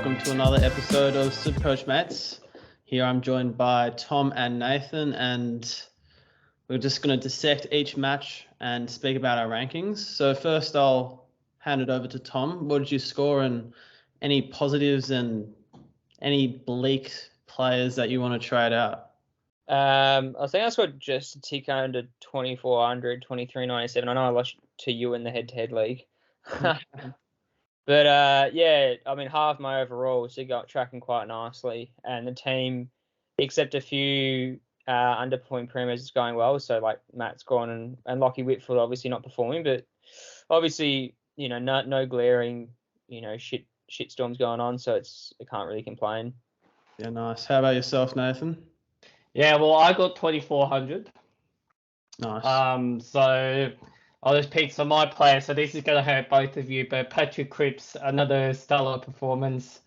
welcome to another episode of Supercoach Mates. Here I'm joined by Tom and Nathan, and we're just going to dissect each match and speak about our rankings. So first I'll hand it over to Tom. What did you score, and any positives and any bleak players that you want to trade out? I think I scored just a tick under 2,400, 23.97. I know I lost to you in the head-to-head league. But I mean, half my overall, so got tracking quite nicely. And the team, except a few underperforming premiers, is going well. So like Matt's gone and Lockie Whitfield obviously not performing, but obviously, no glaring, shit storms going on. So I can't really complain. Yeah, nice. How about yourself, Nathan? Yeah, well, I got 2,400. Nice. So I'll just pick some of my players. So this is going to hurt both of you, but Patrick Cripps, another stellar performance.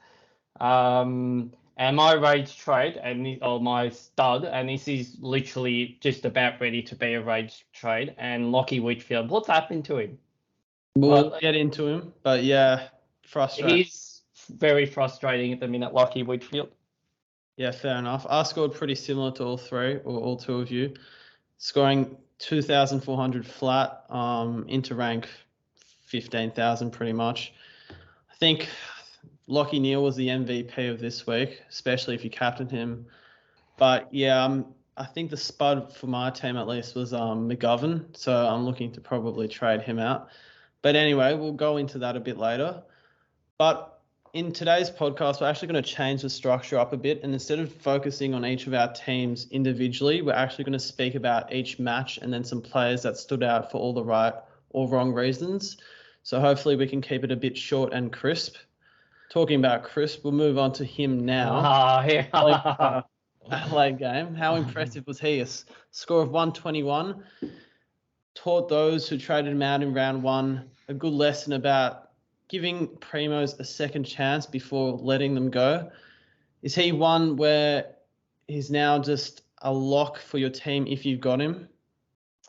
And my rage trade, or my stud, and this is literally just about ready to be a rage trade. And Lockie Whitfield, what's happened to him? We'll get into him, but yeah, frustrating. He's very frustrating at the minute, Lockie Whitfield. Yeah, fair enough. I scored pretty similar to all three, or all two of you, scoring 2,400 flat, into rank 15,000 pretty much. I think Lockie Neal was the MVP of this week, especially if you captained him. But yeah, I think the spud for my team at least was McGovern, so I'm looking to probably trade him out. But anyway, we'll go into that a bit later. But in today's podcast, we're actually going to change the structure up a bit, and instead of focusing on each of our teams individually, we're actually going to speak about each match and then some players that stood out for all the right or wrong reasons. So hopefully we can keep it a bit short and crisp. Talking about crisp, we'll move on to him now. Adelaide game. How impressive was he? A score of 121. Taught those who traded him out in round one a good lesson about giving primos a second chance before letting them go. Is he one where he's now just a lock for your team if you've got him?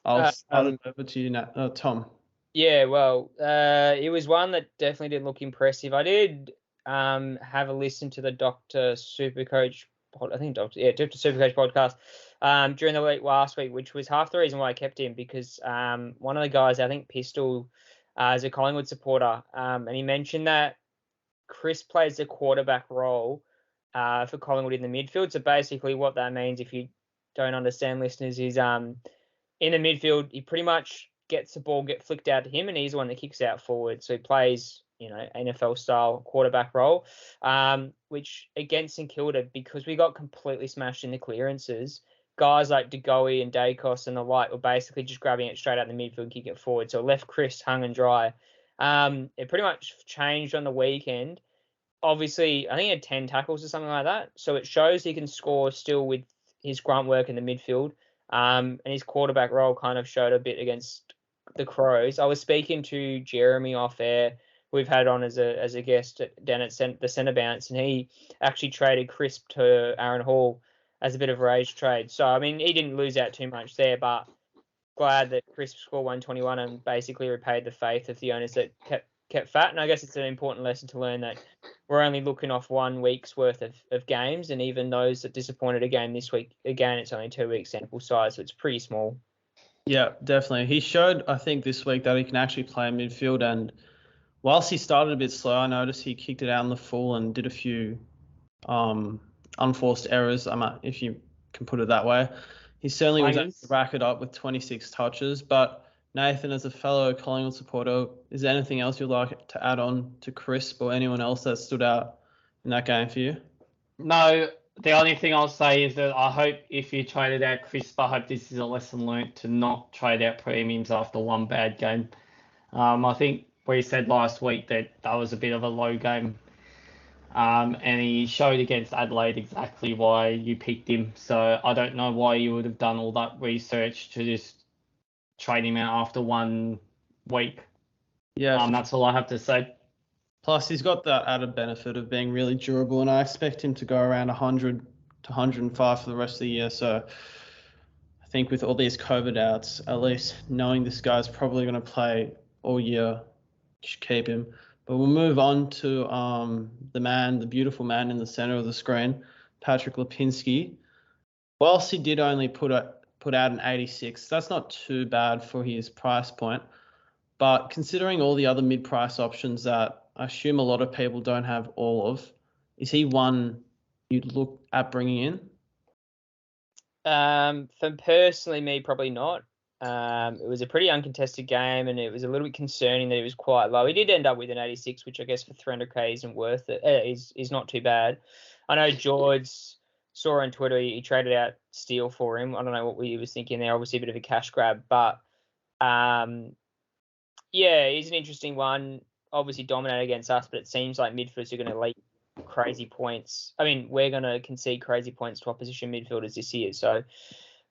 I'll start it over to you now, Tom. Yeah, well, it was one that definitely didn't look impressive. I did have a listen to the Dr. Supercoach, Dr. Supercoach podcast during the week last week, which was half the reason why I kept him, because one of the guys, I think Pistol, is a Collingwood supporter, and he mentioned that Chris plays the quarterback role for Collingwood in the midfield. So basically what that means, if you don't understand, listeners, is in the midfield, he pretty much gets the ball get flicked out to him, and he's the one that kicks out forward. So he plays, NFL-style quarterback role, which against St Kilda, because we got completely smashed in the clearances, guys like DeGoey and Dacos and the like were basically just grabbing it straight out the midfield and kicking it forward. So it left Chris hung and dry. It pretty much changed on the weekend. Obviously, I think he had 10 tackles or something like that. So it shows he can score still with his grunt work in the midfield. And his quarterback role kind of showed a bit against the Crows. I was speaking to Jeremy off air. We've had on as a guest down at the centre bounce, and he actually traded Crisp to Aaron Hall as a bit of a rage trade. So, I mean, he didn't lose out too much there, but glad that Crisp scored 121 and basically repaid the faith of the owners that kept fat. And I guess it's an important lesson to learn that we're only looking off 1 week's worth of games, and even those that disappointed a game this week, again, it's only 2 weeks sample size, so it's pretty small. Yeah, definitely. He showed, I think, this week that he can actually play midfield, and whilst he started a bit slow, I noticed he kicked it out in the full and did a few unforced errors, if you can put it that way. He certainly was able to rack it up with 26 touches. But Nathan, as a fellow Collingwood supporter, is there anything else you'd like to add on to Crisp or anyone else that stood out in that game for you? No, the only thing I'll say is that I hope if you traded out Crisp, I hope this is a lesson learned to not trade out premiums after one bad game. I think we said last week that was a bit of a low game. And he showed against Adelaide exactly why you picked him. So I don't know why you would have done all that research to just trade him out after 1 week. Yeah. That's all I have to say. Plus, he's got that added benefit of being really durable, and I expect him to go around 100 to 105 for the rest of the year. So I think with all these COVID outs, at least knowing this guy's probably going to play all year, you should keep him. But we'll move on to the beautiful man in the center of the screen, Patrick Lipinski. Whilst he did only put out an 86, that's not too bad for his price point. But considering all the other mid-price options that I assume a lot of people don't have all of, is he one you'd look at bringing in? For personally me, probably not. It was a pretty uncontested game, and it was a little bit concerning that it was quite low. He did end up with an 86, which I guess for 300k isn't worth it. Is not too bad. I know George saw on Twitter he traded out Steele for him. I don't know what he was thinking there. Obviously a bit of a cash grab, but yeah, he's an interesting one. Obviously dominated against us, but it seems like midfielders are going to leak crazy points. I mean, we're going to concede crazy points to opposition midfielders this year, so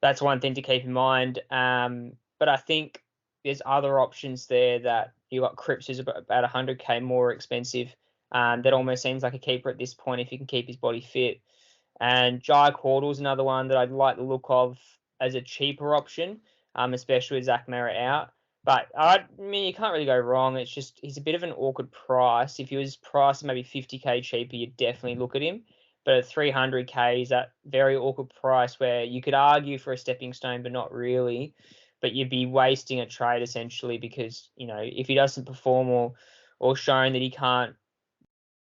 that's one thing to keep in mind. But I think there's other options there that you got Cripps, who's about 100k more expensive. That almost seems like a keeper at this point if he can keep his body fit. And Jai Caudle's another one that I'd like the look of as a cheaper option, especially with Zach Merritt out. But I mean, you can't really go wrong. It's just he's a bit of an awkward price. If he was priced maybe 50k cheaper, you'd definitely look at him. But at 300k is that very awkward price where you could argue for a stepping stone, but not really. But you'd be wasting a trade essentially because, you know, if he doesn't perform or showing that he can't,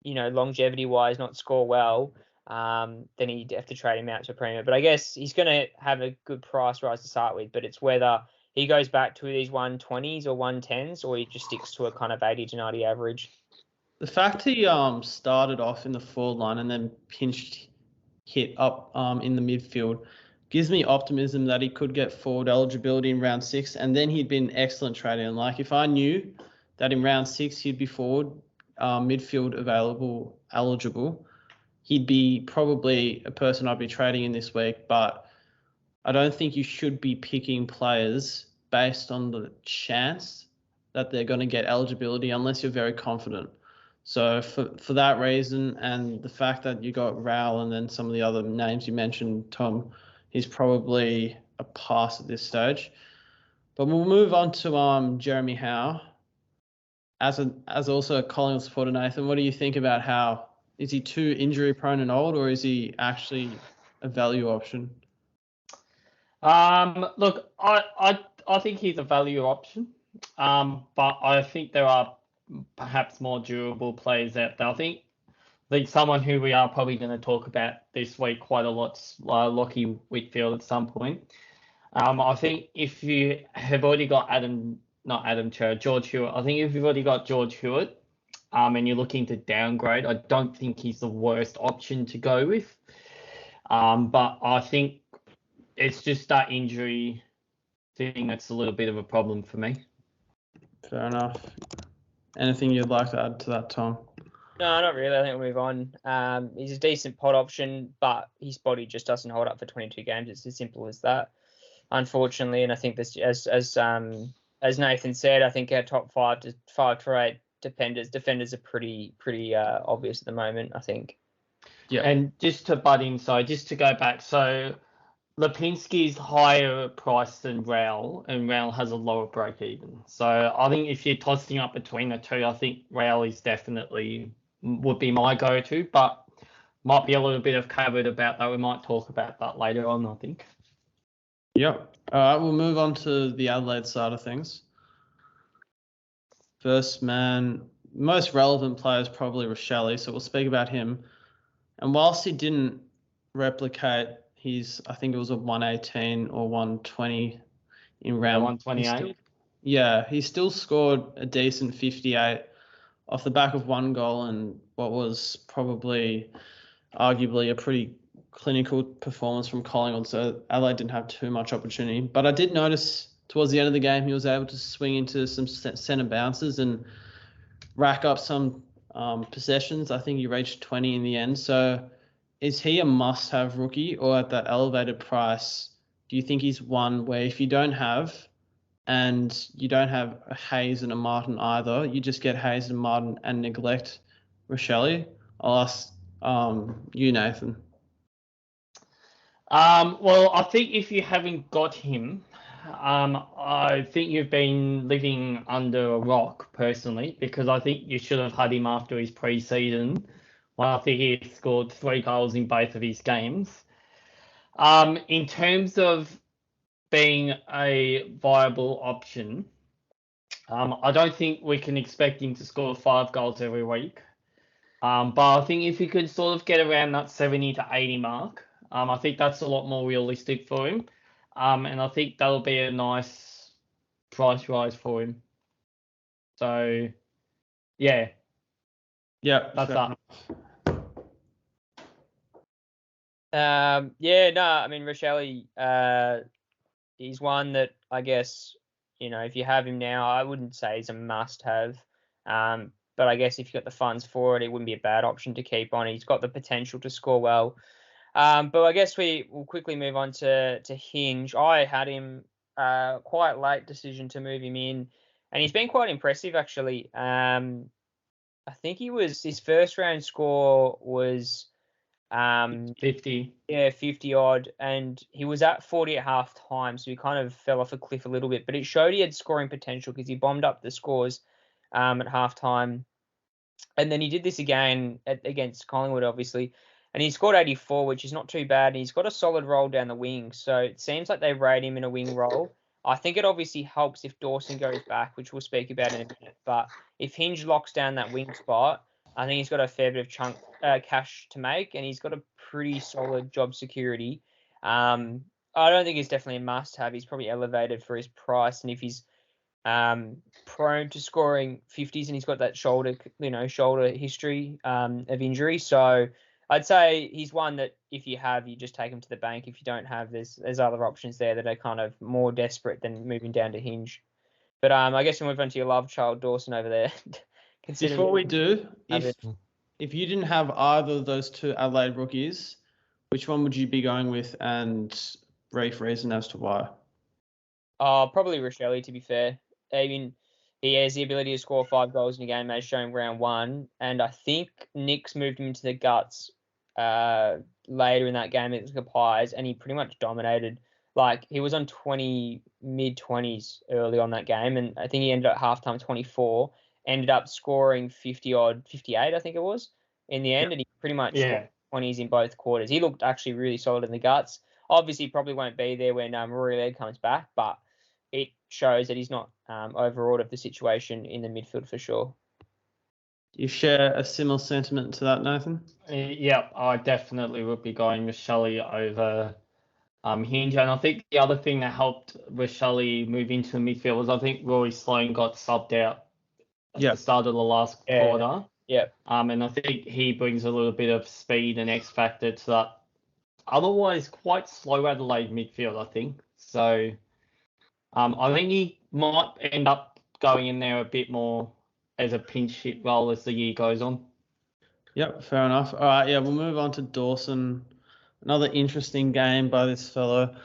you know, longevity-wise not score well, then you'd have to trade him out to a premium. But I guess he's going to have a good price rise to start with, but it's whether he goes back to these 120s or 110s or he just sticks to a kind of 80 to 90 average. The fact he started off in the forward line and then pinched hit up in the midfield gives me optimism that he could get forward eligibility in round 6, and then he'd be an excellent trader. And like if I knew that in round 6 he'd be forward midfield eligible, he'd be probably a person I'd be trading in this week. But I don't think you should be picking players based on the chance that they're going to get eligibility unless you're very confident. So for that reason, and the fact that you got Rowell and then some of the other names you mentioned, Tom, he's probably a pass at this stage. But we'll move on to Jeremy Howe. As also a Collingwood supporter, Nathan, what do you think about Howe? Is he too injury prone and old, or is he actually a value option? Look, I think he's a value option, but I think there are perhaps more durable players out there. I think someone who we are probably going to talk about this week quite a lot, Lockie Whitfield at some point. I think if you have already got George Hewitt, I think if you've already got George Hewitt, and you're looking to downgrade, I don't think he's the worst option to go with. But I think it's just that injury thing that's a little bit of a problem for me. Fair enough. Anything you'd like to add to that, Tom? No, not really. I think we'll move on. He's a decent pod option, but his body just doesn't hold up for 22 games. It's as simple as that, unfortunately. And I think this, as Nathan said, I think our top 5 to 8 defenders are pretty obvious at the moment, I think. Yeah. And just to butt in, just to go back, so Lipinski's higher price than Rowell, and Rowell has a lower break even. So I think if you're tossing up between the two, I think Rowell is definitely would be my go-to, but might be a little bit of caveat about that. We might talk about that later on, I think. Yep. All right, we'll move on to the Adelaide side of things. First man, most relevant player is probably Rochelle, so we'll speak about him. And whilst he didn't replicate I think it was a 118 or 120 in round 128. He still scored a decent 58 off the back of one goal and what was probably arguably a pretty clinical performance from Collingwood. So Adelaide didn't have too much opportunity. But I did notice towards the end of the game he was able to swing into some centre bounces and rack up some possessions. I think he reached 20 in the end. So is he a must-have rookie, or at that elevated price, do you think he's one where if you don't have, and you don't have a Hayes and a Martin either, you just get Hayes and Martin and neglect Rochelle? I'll ask you, Nathan. Well, I think if you haven't got him, I think you've been living under a rock personally, because I think you should have had him after his pre-season. Well, I think he scored 3 goals in both of his games. In terms of being a viable option, I don't think we can expect him to score 5 goals every week. But I think if he could sort of get around that 70 to 80 mark, I think that's a lot more realistic for him. And I think that'll be a nice price rise for him. So, yeah. Yeah, that's that. I mean, Rochelle, he's one that I guess, if you have him now, I wouldn't say he's a must-have. But I guess if you've got the funds for it, it wouldn't be a bad option to keep on. He's got the potential to score well. But I guess we'll quickly move on to Hinge. I had him quite late decision to move him in, and he's been quite impressive actually. I think his first round score was 50. Yeah, 50 odd, and he was at 40 at half time, so he kind of fell off a cliff a little bit, but it showed he had scoring potential because he bombed up the scores at half time. And then he did this again against Collingwood, obviously, and he scored 84, which is not too bad, and he's got a solid roll down the wing, so it seems like they rate him in a wing role. I think it obviously helps if Dawson goes back, which we'll speak about in a minute, but if Hinge locks down that wing spot, I think he's got a fair bit of cash to make, and he's got a pretty solid job security. I don't think he's definitely a must-have. He's probably elevated for his price, and if he's prone to scoring 50s, and he's got that shoulder history of injury, so I'd say he's one that if you have, you just take him to the bank. If you don't have, there's other options there that are kind of more desperate than moving down to Hinge. But I guess we'll move on to your love child, Dawson, over there. Before we do, if you didn't have either of those two Adelaide rookies, which one would you be going with, and brief reason as to why? Probably Rochelle, to be fair. I mean, he has the ability to score 5 goals in a game, as shown round 1, and I think Nick's moved him into the guts later in that game against the Pies, and he pretty much dominated. Like, he was on mid-20s early on that game, and I think he ended up halftime 24, ended up scoring 50-odd, 58, I think it was, in the end, and he pretty much scored 20s in both quarters. He looked actually really solid in the guts. Obviously, probably won't be there when Rory Laird comes back, but it shows that he's not overawed of the situation in the midfield for sure. You share a similar sentiment to that, Nathan? Yeah, I definitely would be going with Shelley over Hinge. And I think the other thing that helped with Shelley move into the midfield was I think Rory Sloane got subbed out at the start of the last quarter. Yeah. And I think he brings a little bit of speed and X factor to that otherwise quite slow Adelaide midfield, I think. So I think he might end up going in there a bit more as a pinch hit role as the year goes on. Yep, fair enough. All right, we'll move on to Dawson. Another interesting game by this fellow.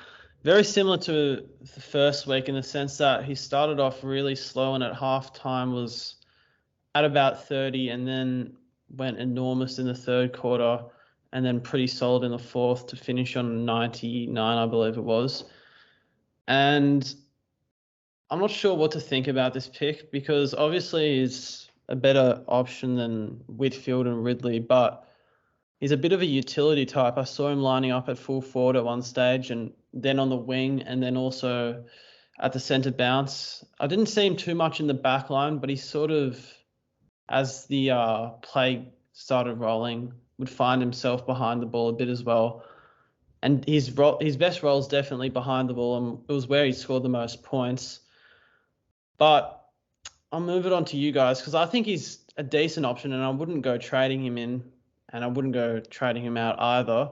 Very similar to the first week in the sense that he started off really slow and at halftime was at about 30 and then went enormous in the third quarter and then pretty solid in the fourth to finish on 99, I believe it was. And I'm not sure what to think about this pick because obviously he's a better option than Whitfield and Ridley, but he's a bit of a utility type. I saw him lining up at full forward at one stage and then on the wing and then also at the centre bounce. I didn't see him too much in the back line, but he sort of, as the play started rolling, would find himself behind the ball a bit as well. And his best role is definitely behind the ball, and it was where he scored the most points. But I'll move it on to you guys because I think he's a decent option, and I wouldn't go trading him in, and I wouldn't go trading him out either.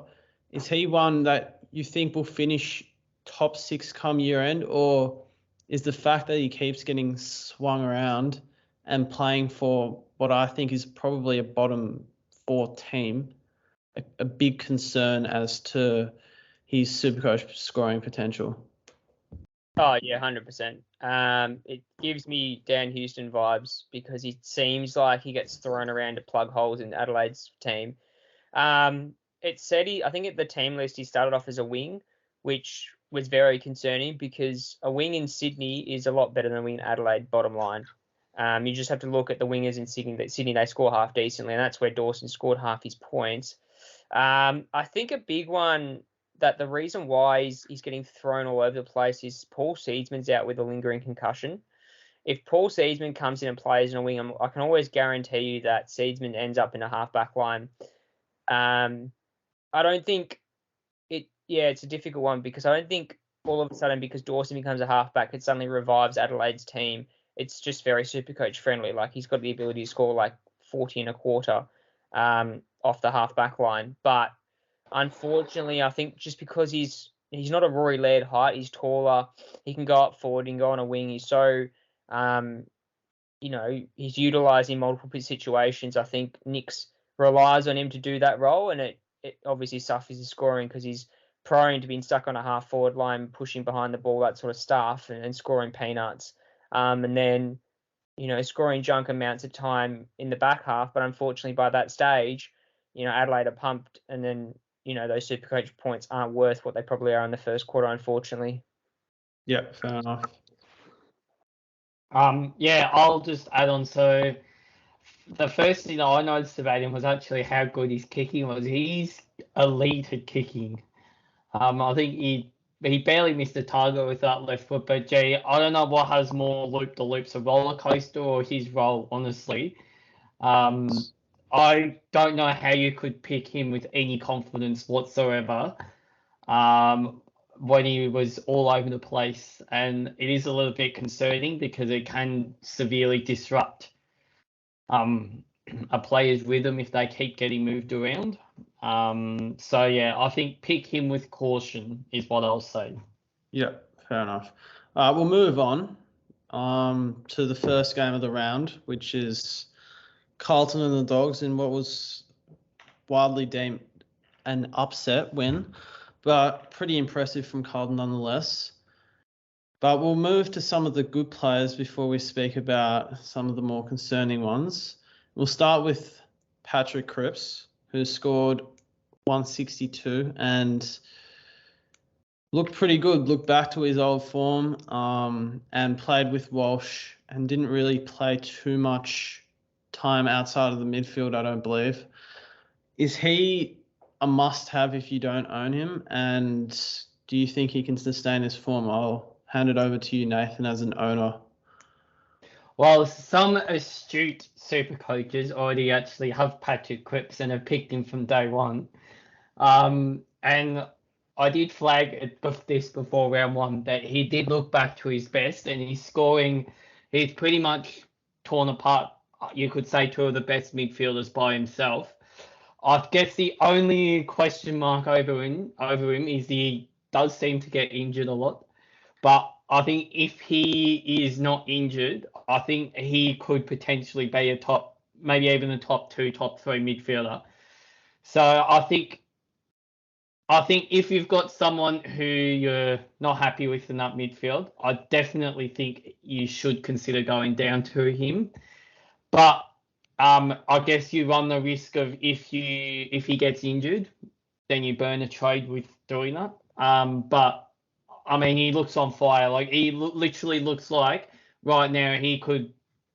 Is he one that you think will finish top 6 come year end, or is the fact that he keeps getting swung around and playing for what I think is probably a bottom 4 team a big concern as to his Supercoach scoring potential? Oh, yeah, 100%. It gives me Dan Houston vibes because he seems like he gets thrown around to plug holes in Adelaide's team. It said I think at the team list he started off as a wing, which was very concerning because a wing in Sydney is a lot better than a wing in Adelaide, bottom line. You just have to look at the wingers in Sydney. Sydney, they score half decently, and that's where Dawson scored half his points. I think a big one that the reason why he's getting thrown all over the place is Paul Seedsman's out with a lingering concussion. If Paul Seedsman comes in and plays in a wing, I can always guarantee you that Seedsman ends up in a half-back line. I don't think it's a difficult one because I don't think all of a sudden because Dawson becomes a half-back, it suddenly revives Adelaide's team. It's just very Supercoach friendly. Like he's got the ability to score like 40 and a quarter off the half-back line. But unfortunately, I think just because he's not a Rory Laird height, he's taller, he can go up forward, he can go on a wing. He's so, he's utilised in multiple situations. I think Nix relies on him to do that role, and it obviously suffers his scoring because he's prone to being stuck on a half-forward line, pushing behind the ball, that sort of stuff, and scoring peanuts. And then, scoring junk amounts of time in the back half. But unfortunately, by that stage, Adelaide are pumped, and then, those Supercoach points aren't worth what they probably are in the first quarter, unfortunately. Yeah, fair enough. I'll just add on. So the first thing I noticed about him was actually how good his kicking was. He's elite at kicking. I think he barely missed a target with that left foot, but I don't know what has more loop-the-loops, a roller coaster or his role, honestly. I don't know how you could pick him with any confidence whatsoever when he was all over the place, and it is a little bit concerning because it can severely disrupt a player's rhythm if they keep getting moved around. I think pick him with caution is what I'll say. Yeah, fair enough. We'll move on to the first game of the round, which is Carlton and the Dogs in what was widely deemed an upset win, but pretty impressive from Carlton nonetheless. But we'll move to some of the good players before we speak about some of the more concerning ones. We'll start with Patrick Cripps, who scored 162 and looked pretty good. Looked back to his old form and played with Walsh and didn't really play too much time outside of the midfield, I don't believe. Is he a must-have if you don't own him? And do you think he can sustain his form? I'll hand it over to you, Nathan, as an owner. Well, some astute super coaches already actually have Patrick Cripps and have picked him from day one. And I did flag this before round one that he did look back to his best, and he's pretty much torn apart, you could say, two of the best midfielders by himself. I guess the only question mark over him is he does seem to get injured a lot. But I think if he is not injured, I think he could potentially be maybe even a top 2, top 3 midfielder. So I think if you've got someone who you're not happy with in that midfield, I definitely think you should consider going down to him. But I guess you run the risk of if he gets injured, then you burn a trade with doing that. But I mean, he looks on fire. Like he literally looks like right now he could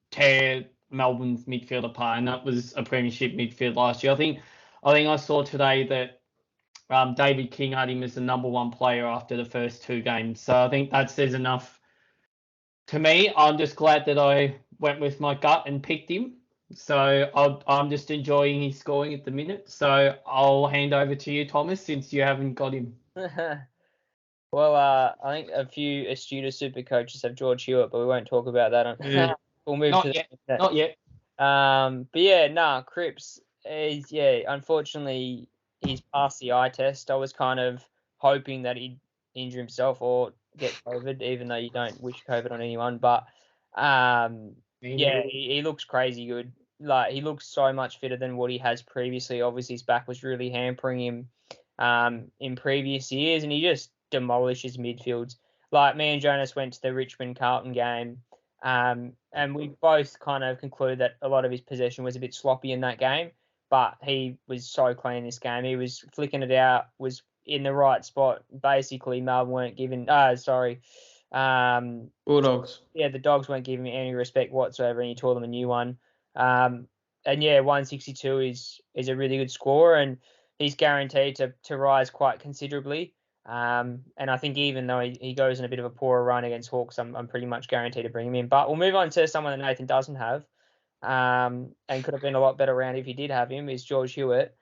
tear Melbourne's midfield apart, and that was a premiership midfield last year. I think I saw today that David King had him as the number 1 player after the first 2 games. So I think that says enough to me. I'm just glad that I went with my gut and picked him. So I'm just enjoying his scoring at the minute. So I'll hand over to you, Thomas, since you haven't got him. Well, I think a few astute super coaches have George Hewitt, but we won't talk about that. Yeah. We'll move Not to yet. that. Not yet. But yeah, Cripps is, unfortunately, he's passed the eye test. I was kind of hoping that he'd injure himself or get COVID, even though you don't wish COVID on anyone. But he looks crazy good. Like, he looks so much fitter than what he has previously. Obviously, his back was really hampering him in previous years, and he just demolishes midfields. Like, me and Jonas went to the Richmond Carlton game, and we both kind of concluded that a lot of his possession was a bit sloppy in that game, but he was so clean this game. He was flicking it out, was in the right spot. Basically, Melbourne weren't given. Bulldogs. Yeah, the Dogs weren't giving me any respect whatsoever, and he tore them a new one. And yeah, 162 is a really good score, and he's guaranteed to rise quite considerably. And I think even though he goes in a bit of a poorer run against Hawks, I'm pretty much guaranteed to bring him in. But we'll move on to someone that Nathan doesn't have, and could have been a lot better round if he did have him, is George Hewitt,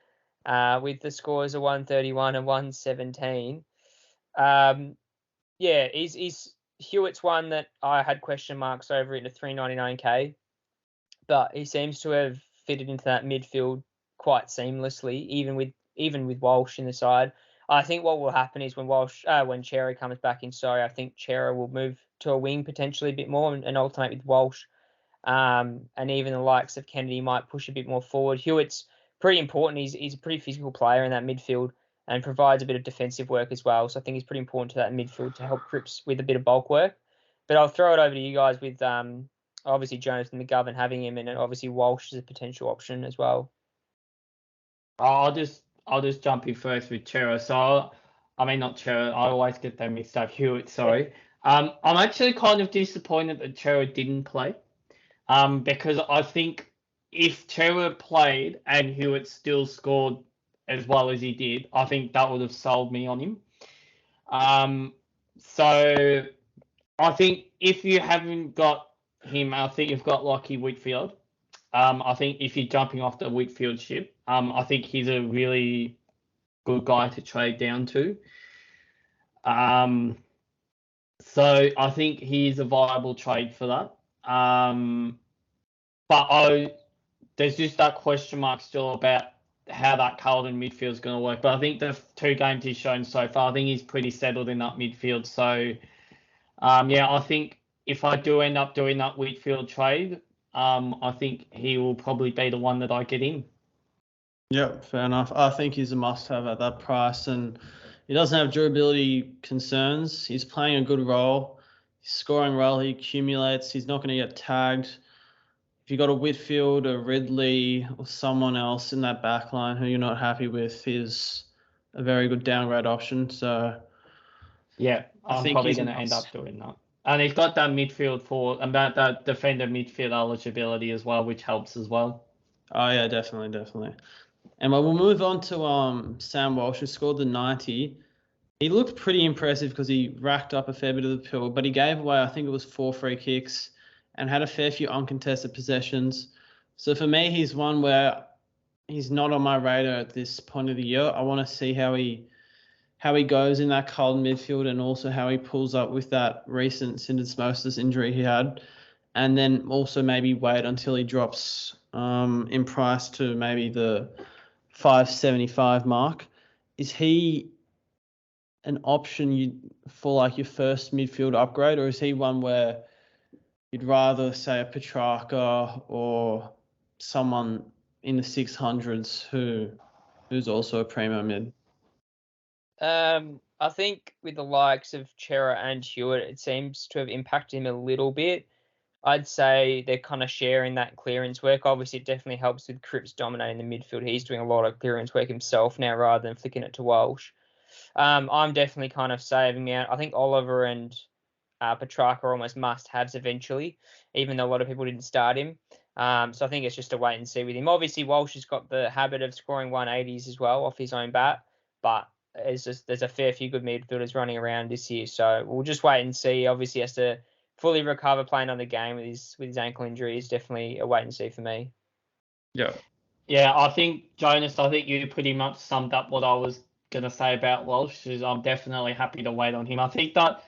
with the scores of 131 and 117. Yeah, he's Hewitt's one that I had question marks over into 399k, but he seems to have fitted into that midfield quite seamlessly, even with Walsh in the side. I think what will happen is when Chera comes back in, I think Chera will move to a wing potentially a bit more and alternate with Walsh. And even the likes of Kennedy might push a bit more forward. Hewitt's pretty important. He's a pretty physical player in that midfield and provides a bit of defensive work as well. So I think he's pretty important to that midfield to help Cripps with a bit of bulk work. But I'll throw it over to you guys with obviously Jonathan McGovern having him, and then obviously Walsh is a potential option as well. I'll just jump in first with Chera. So, I mean, not Chera. I always get that mixed up. Hewitt, sorry. I'm actually kind of disappointed that Chera didn't play. Because I think if Chera played and Hewitt still scored as well as he did, I think that would have sold me on him. So I think if you haven't got him, I think you've got Lockie Whitfield. I think if you're jumping off the Whitfield ship, I think he's a really good guy to trade down to. So I think he's a viable trade for that. But there's just that question mark still about how that Carlton midfield is going to work. But I think the 2 games he's shown so far, I think he's pretty settled in that midfield. So, I think if I do end up doing that Whitfield trade, I think he will probably be the one that I get in. Yep, fair enough. I think he's a must-have at that price, and he doesn't have durability concerns. He's playing a good role. He's scoring well. He accumulates. He's not going to get tagged. If you've got a Whitfield, a Ridley, or someone else in that back line who you're not happy with, is a very good downgrade option. So, yeah, I'm probably going to end up doing that. And he's got that midfield about that defender midfield eligibility as well, which helps as well. Oh, yeah, definitely. And we'll move on to Sam Walsh, who scored the 90. He looked pretty impressive because he racked up a fair bit of the pill, but he gave away, I think it was 4 free kicks and had a fair few uncontested possessions. So for me, he's one where he's not on my radar at this point of the year. I want to see how he goes in that Carlton midfield, and also how he pulls up with that recent syndesmosis injury he had, and then also maybe wait until he drops in price to maybe the 575 mark. Is he an option for like your first midfield upgrade, or is he one where you'd rather say a Petrarca or someone in the 600s who's also a primo mid? I think with the likes of Chera and Hewitt, it seems to have impacted him a little bit. I'd say they're kind of sharing that clearance work. Obviously, it definitely helps with Cripps dominating the midfield. He's doing a lot of clearance work himself now rather than flicking it to Walsh. I'm definitely kind of saving out. I think Oliver and Petrarca are almost must-haves eventually, even though a lot of people didn't start him. So I think it's just a wait and see with him. Obviously, Walsh has got the habit of scoring 180s as well off his own bat, but there's a fair few good midfielders running around this year. So we'll just wait and see. Obviously, he has to fully recover playing on the game with his ankle injury. Is definitely a wait and see for me. Yeah. Yeah, I think, Jonas, you pretty much summed up what I was going to say about Walsh. Is I'm definitely happy to wait on him. I think that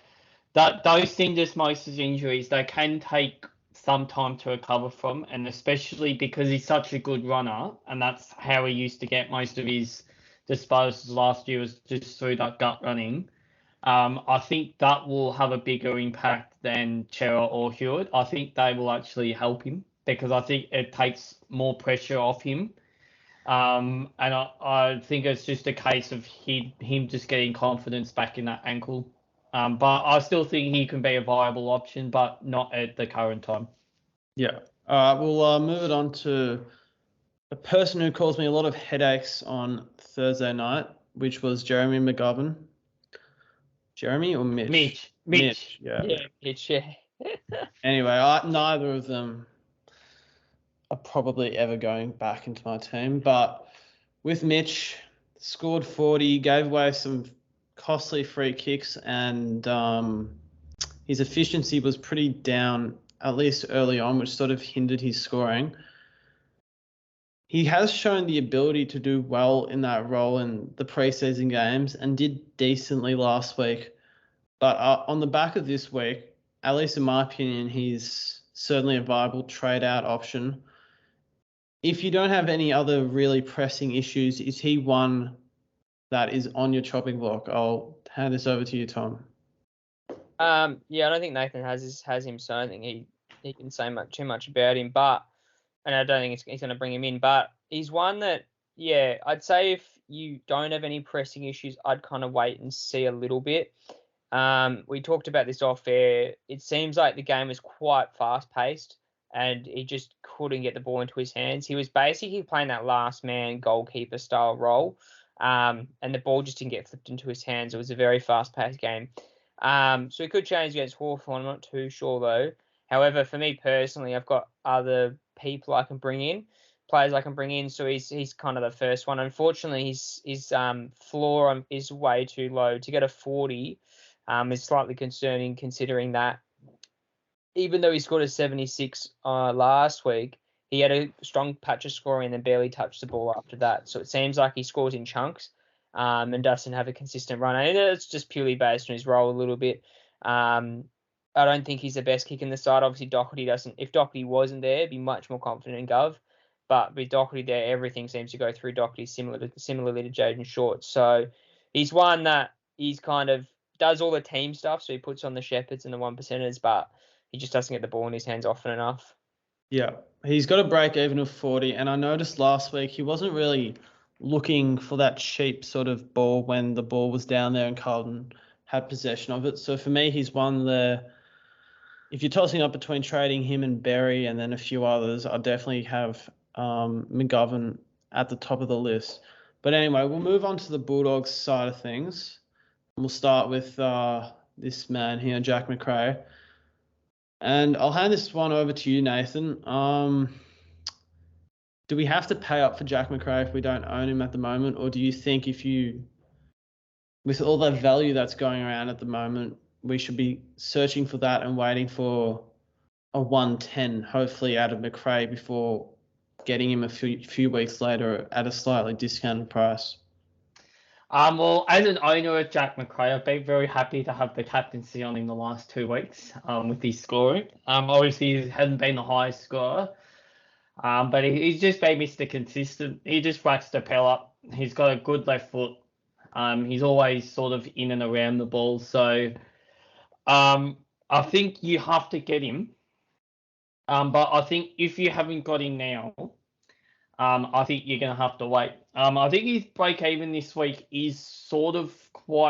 those syndesmosis injuries, they can take some time to recover from, and especially because he's such a good runner, and that's how he used to get most of his disposals last year, was just through that gut running. I think that will have a bigger impact than Chera or Hewitt. I think they will actually help him, because I think it takes more pressure off him. And I think it's just a case of him just getting confidence back in that ankle. But I still think he can be a viable option, but not at the current time. Yeah. All right, we'll move it on to a person who caused me a lot of headaches on Thursday night. which was Jeremy McGovern. Jeremy or Mitch? Mitch. Yeah. Yeah, Mitch, yeah. Anyway, neither of them are probably ever going back into my team. But with Mitch, scored 40, gave away some costly free kicks, and his efficiency was pretty down, at least early on, which sort of hindered his scoring. He has shown the ability to do well in that role in the preseason games and did decently last week. But on the back of this week, at least in my opinion, he's certainly a viable trade-out option. If you don't have any other really pressing issues, is he one that is on your chopping block? I'll hand this over to you, Tom. Yeah, I don't think Nathan has him, so I don't think he can say too much about him. But, and I don't think he's going to bring him in. But he's one that, yeah, I'd say if you don't have any pressing issues, I'd kind of wait and see a little bit. We talked about this off air. It seems like the game was quite fast paced, and he just couldn't get the ball into his hands. He was basically playing that last man goalkeeper style role, and the ball just didn't get flipped into his hands. It was a very fast paced game. So he could change against Hawthorne. I'm not too sure though. However, for me personally, I've got other people I can bring in, players I can bring in. So he's kind of the first one. Unfortunately, his floor is way too low. To get a 40 is slightly concerning, considering that even though he scored a 76 last week, he had a strong patch of scoring and then barely touched the ball after that. So it seems like he scores in chunks. And doesn't have a consistent run. And it's just purely based on his role a little bit. I don't think he's the best kick in the side. Obviously, Doherty doesn't. If Doherty wasn't there, be much more confident in Gov. But with Doherty there, everything seems to go through Doherty, similarly to Jaden Short. So he's one that he's kind of does all the team stuff. So he puts on the Shepherds and the 1%ers, but he just doesn't get the ball in his hands often enough. Yeah, he's got a break even of 40. And I noticed last week he wasn't really looking for that cheap sort of ball when the ball was down there and Carlton had possession of it. So for me, he's one there. If you're tossing up between trading him and Berry and then a few others, I'll definitely have McGovern at the top of the list. But anyway, we'll move on to the Bulldogs side of things. We'll start with this man here, Jack Macrae. And I'll hand this one over to you, Nathan. Do we have to pay up for Jack Macrae if we don't own him at the moment? Or do you think with all the value that's going around at the moment, we should be searching for that and waiting for a 110, hopefully, out of Macrae before getting him a few weeks later at a slightly discounted price? Well, as an owner of Jack Macrae, I've been very happy to have the captaincy on him the last 2 weeks with his scoring. Obviously, he hasn't been the highest scorer. But he's just been Mr. Consistent. He just racks the pell up. He's got a good left foot. He's always sort of in and around the ball. So I think you have to get him. But I think if you haven't got him now, I think you're going to have to wait. I think his break even this week is sort of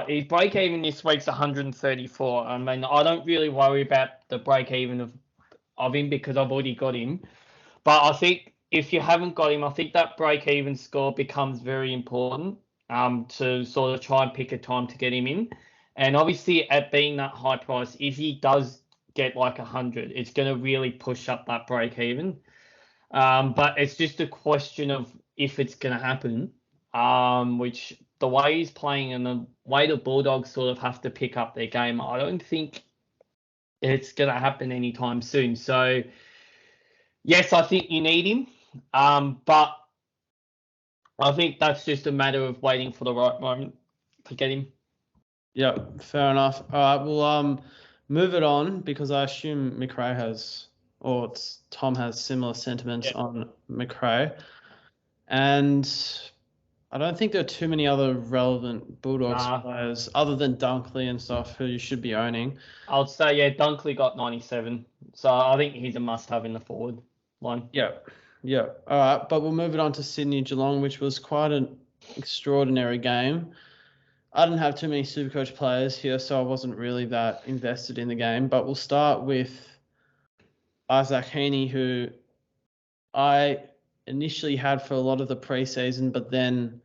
his break even this week's 134. I mean, I don't really worry about the break even of him because I've already got him. But I think if you haven't got him, I think that break-even score becomes very important to sort of try and pick a time to get him in. And obviously, at being that high price, if he does get like 100, it's going to really push up that break-even. But it's just a question of if it's going to happen, which the way he's playing and the way the Bulldogs sort of have to pick up their game, I don't think it's going to happen anytime soon. So yes, I think you need him, but I think that's just a matter of waiting for the right moment to get him. Yeah, fair enough. All right, we'll move it on because I assume Macrae Tom has similar sentiments on Macrae. And I don't think there are too many other relevant Bulldogs players other than Dunkley and stuff who you should be owning. I would say, Dunkley got 97. So I think he's a must-have in the forward line. Yeah. All right, but we'll move it on to Sydney Geelong, which was quite an extraordinary game. I didn't have too many Supercoach players here, so I wasn't really that invested in the game. But we'll start with Izakini, who I initially had for a lot of the preseason, but then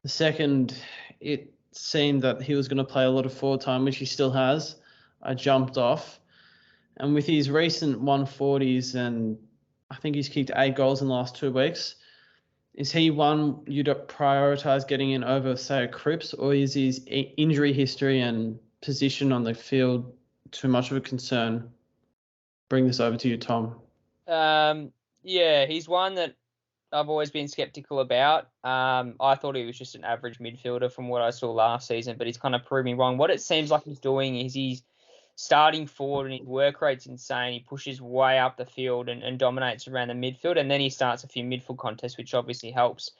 The second, it seemed that he was going to play a lot of forward time, which he still has. I jumped off. And with his recent 140s, and I think he's kicked 8 goals in the last 2 weeks, is he one you'd prioritise getting in over, say, a Cripps, or is his injury history and position on the field too much of a concern? Bring this over to you, Tom. Yeah, he's one that I've always been skeptical about. I thought he was just an average midfielder from what I saw last season, but he's kind of proved me wrong. What it seems like he's doing is he's starting forward and his work rate's insane. He pushes way up the field and dominates around the midfield, and then he starts a few midfield contests, which obviously helps.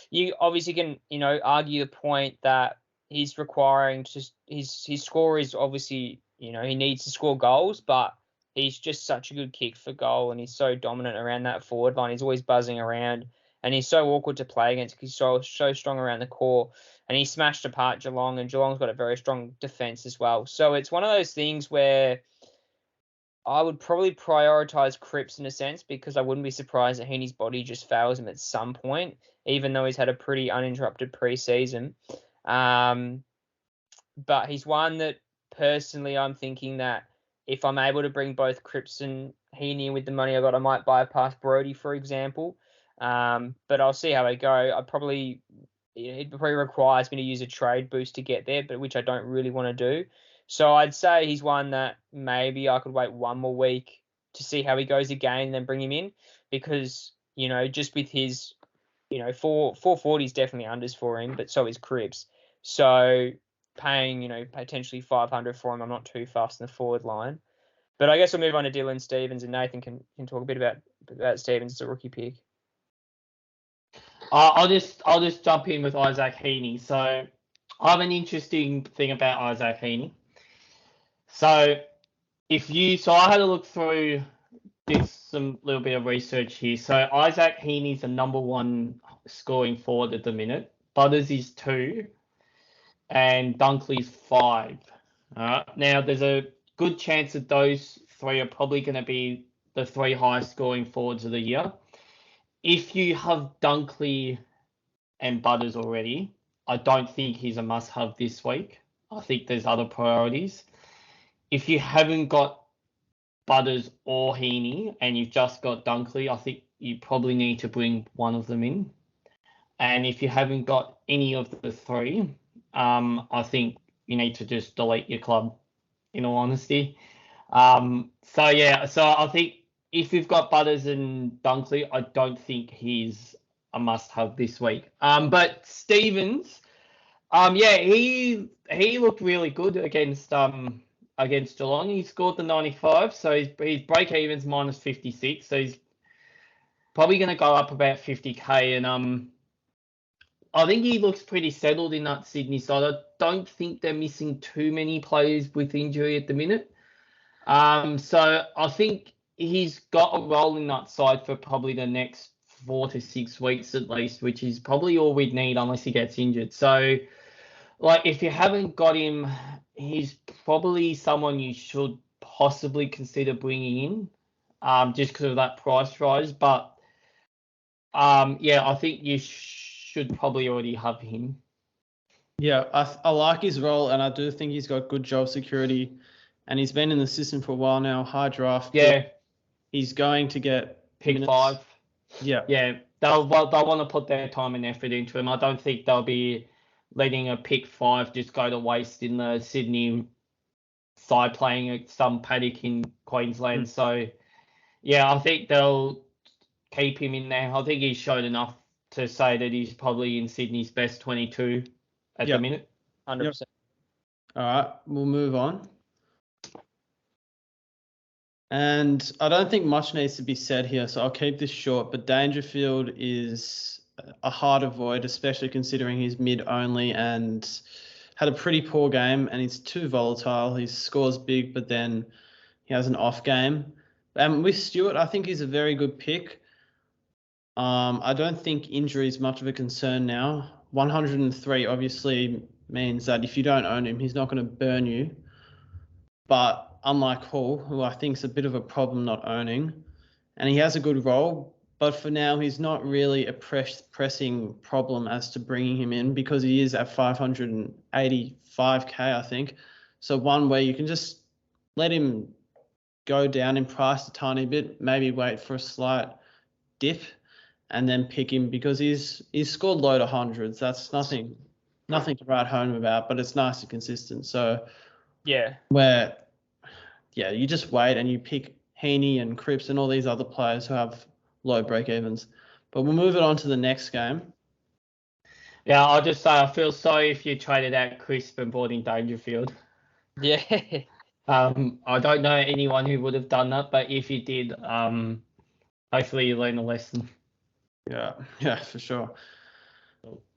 You obviously can, argue the point that he's requiring his score is obviously, he needs to score goals, but he's just such a good kick for goal, and he's so dominant around that forward line. He's always buzzing around, and he's so awkward to play against because he's so strong around the core. And he smashed apart Geelong, and Geelong's got a very strong defence as well. So it's one of those things where I would probably prioritise Cripps in a sense, because I wouldn't be surprised that Heaney's body just fails him at some point, even though he's had a pretty uninterrupted pre-season. But he's one that personally I'm thinking that if I'm able to bring both Cripps and Heaney with the money I got, I might bypass Brodie, for example. But I'll see how I go. It probably requires me to use a trade boost to get there, but which I don't really want to do. So I'd say he's one that maybe I could wait one more week to see how he goes again and then bring him in, because, just with his, 440 is definitely unders for him, but so is Cripps. So paying, potentially 500 for him, I'm not too fast in the forward line. But I guess we'll move on to Dylan Stephens, and Nathan can talk a bit about Stephens as a rookie pick. I'll just jump in with Isaac Heaney. So I have an interesting thing about Isaac Heaney. So I had to look through some little bit of research here. So Isaac Heaney's the number 1 scoring forward at the minute. Butters is 2, and Dunkley's 5. Now there's a good chance that those 3 are probably going to be the 3 highest scoring forwards of the year. If you have Dunkley and Butters already, I don't think he's a must-have this week. I think there's other priorities. If you haven't got Butters or Heaney and you've just got Dunkley, I think you probably need to bring one of them in. And if you haven't got any of the 3, I think you need to just delete your club, in all honesty. So I think if you've got Butters and Dunkley, I don't think he's a must-have this week. But Stephens, he looked really good against Geelong. He scored the 95, so his break-even's -56, so he's probably going to go up about 50k. And I think he looks pretty settled in that Sydney side. I don't think they're missing too many players with injury at the minute. So I think he's got a role in that side for probably the next 4 to 6 weeks at least, which is probably all we'd need unless he gets injured. So, if you haven't got him, he's probably someone you should possibly consider bringing in, just because of that price rise. But, I think you should probably already have him. Yeah, I like his role, and I do think he's got good job security, and he's been in the system for a while now, high draft. Yeah. He's going to get pick minutes. 5. Yeah. They'll want to put their time and effort into him. I don't think they'll be letting a pick 5 just go to waste in the Sydney side playing at some paddock in Queensland. So, I think they'll keep him in there. I think he's shown enough to say that he's probably in Sydney's best 22 at the minute. 100%. All right, we'll move on. And I don't think much needs to be said here, so I'll keep this short. But Dangerfield is a hard avoid, especially considering he's mid-only and had a pretty poor game, and he's too volatile. He scores big, but then he has an off game. And with Stewart, I think he's a very good pick. I don't think injury is much of a concern now. 103 obviously means that if you don't own him, he's not going to burn you. But unlike Howe, who I think is a bit of a problem not owning, and he has a good role, But for now, he's not really a pressing problem as to bringing him in because he is at 585k, I think. So one where you can just let him go down in price a tiny bit, maybe wait for a slight dip, and then pick him because he's scored load of hundreds. That's nothing to write home about, but it's nice and consistent. So yeah, you just wait and you pick Heaney and Cripps and all these other players who have low break evens. But we'll move it on to the next game. Yeah, I'll just say I feel sorry if you traded out Crisp and brought in Dangerfield. yeah. I don't know anyone who would have done that, but if you did, hopefully you learn a lesson. Yeah, for sure.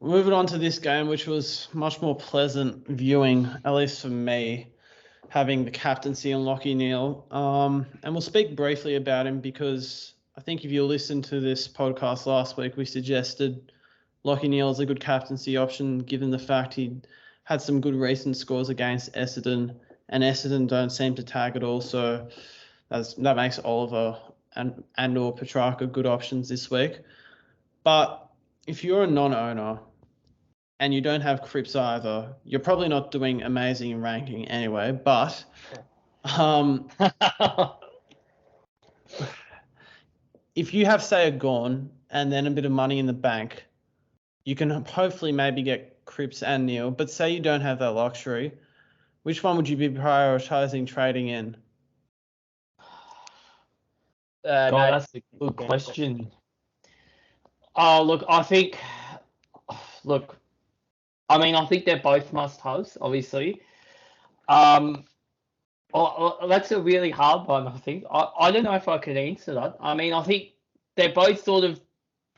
Moving on to this game, which was much more pleasant viewing, at least for me, having the captaincy on Lachie Neale. And we'll speak briefly about him because I think if you listened to this podcast last week, we suggested Lachie Neale is a good captaincy option given the fact he had some good recent scores against Essendon, and Essendon don't seem to tag at all. So that makes Oliver and or Petrarca good options this week. But if you're a non-owner and you don't have Cripps either, you're probably not doing amazing in ranking anyway. But if you have, say, a Gawn and then a bit of money in the bank, you can hopefully maybe get Cripps and Neale. But say you don't have that luxury, which one would you be prioritising trading in? That's a good question. Oh, look, I think they're both must-haves, obviously. That's a really hard one, I think. I don't know if I could answer that. I mean, I think they're both sort of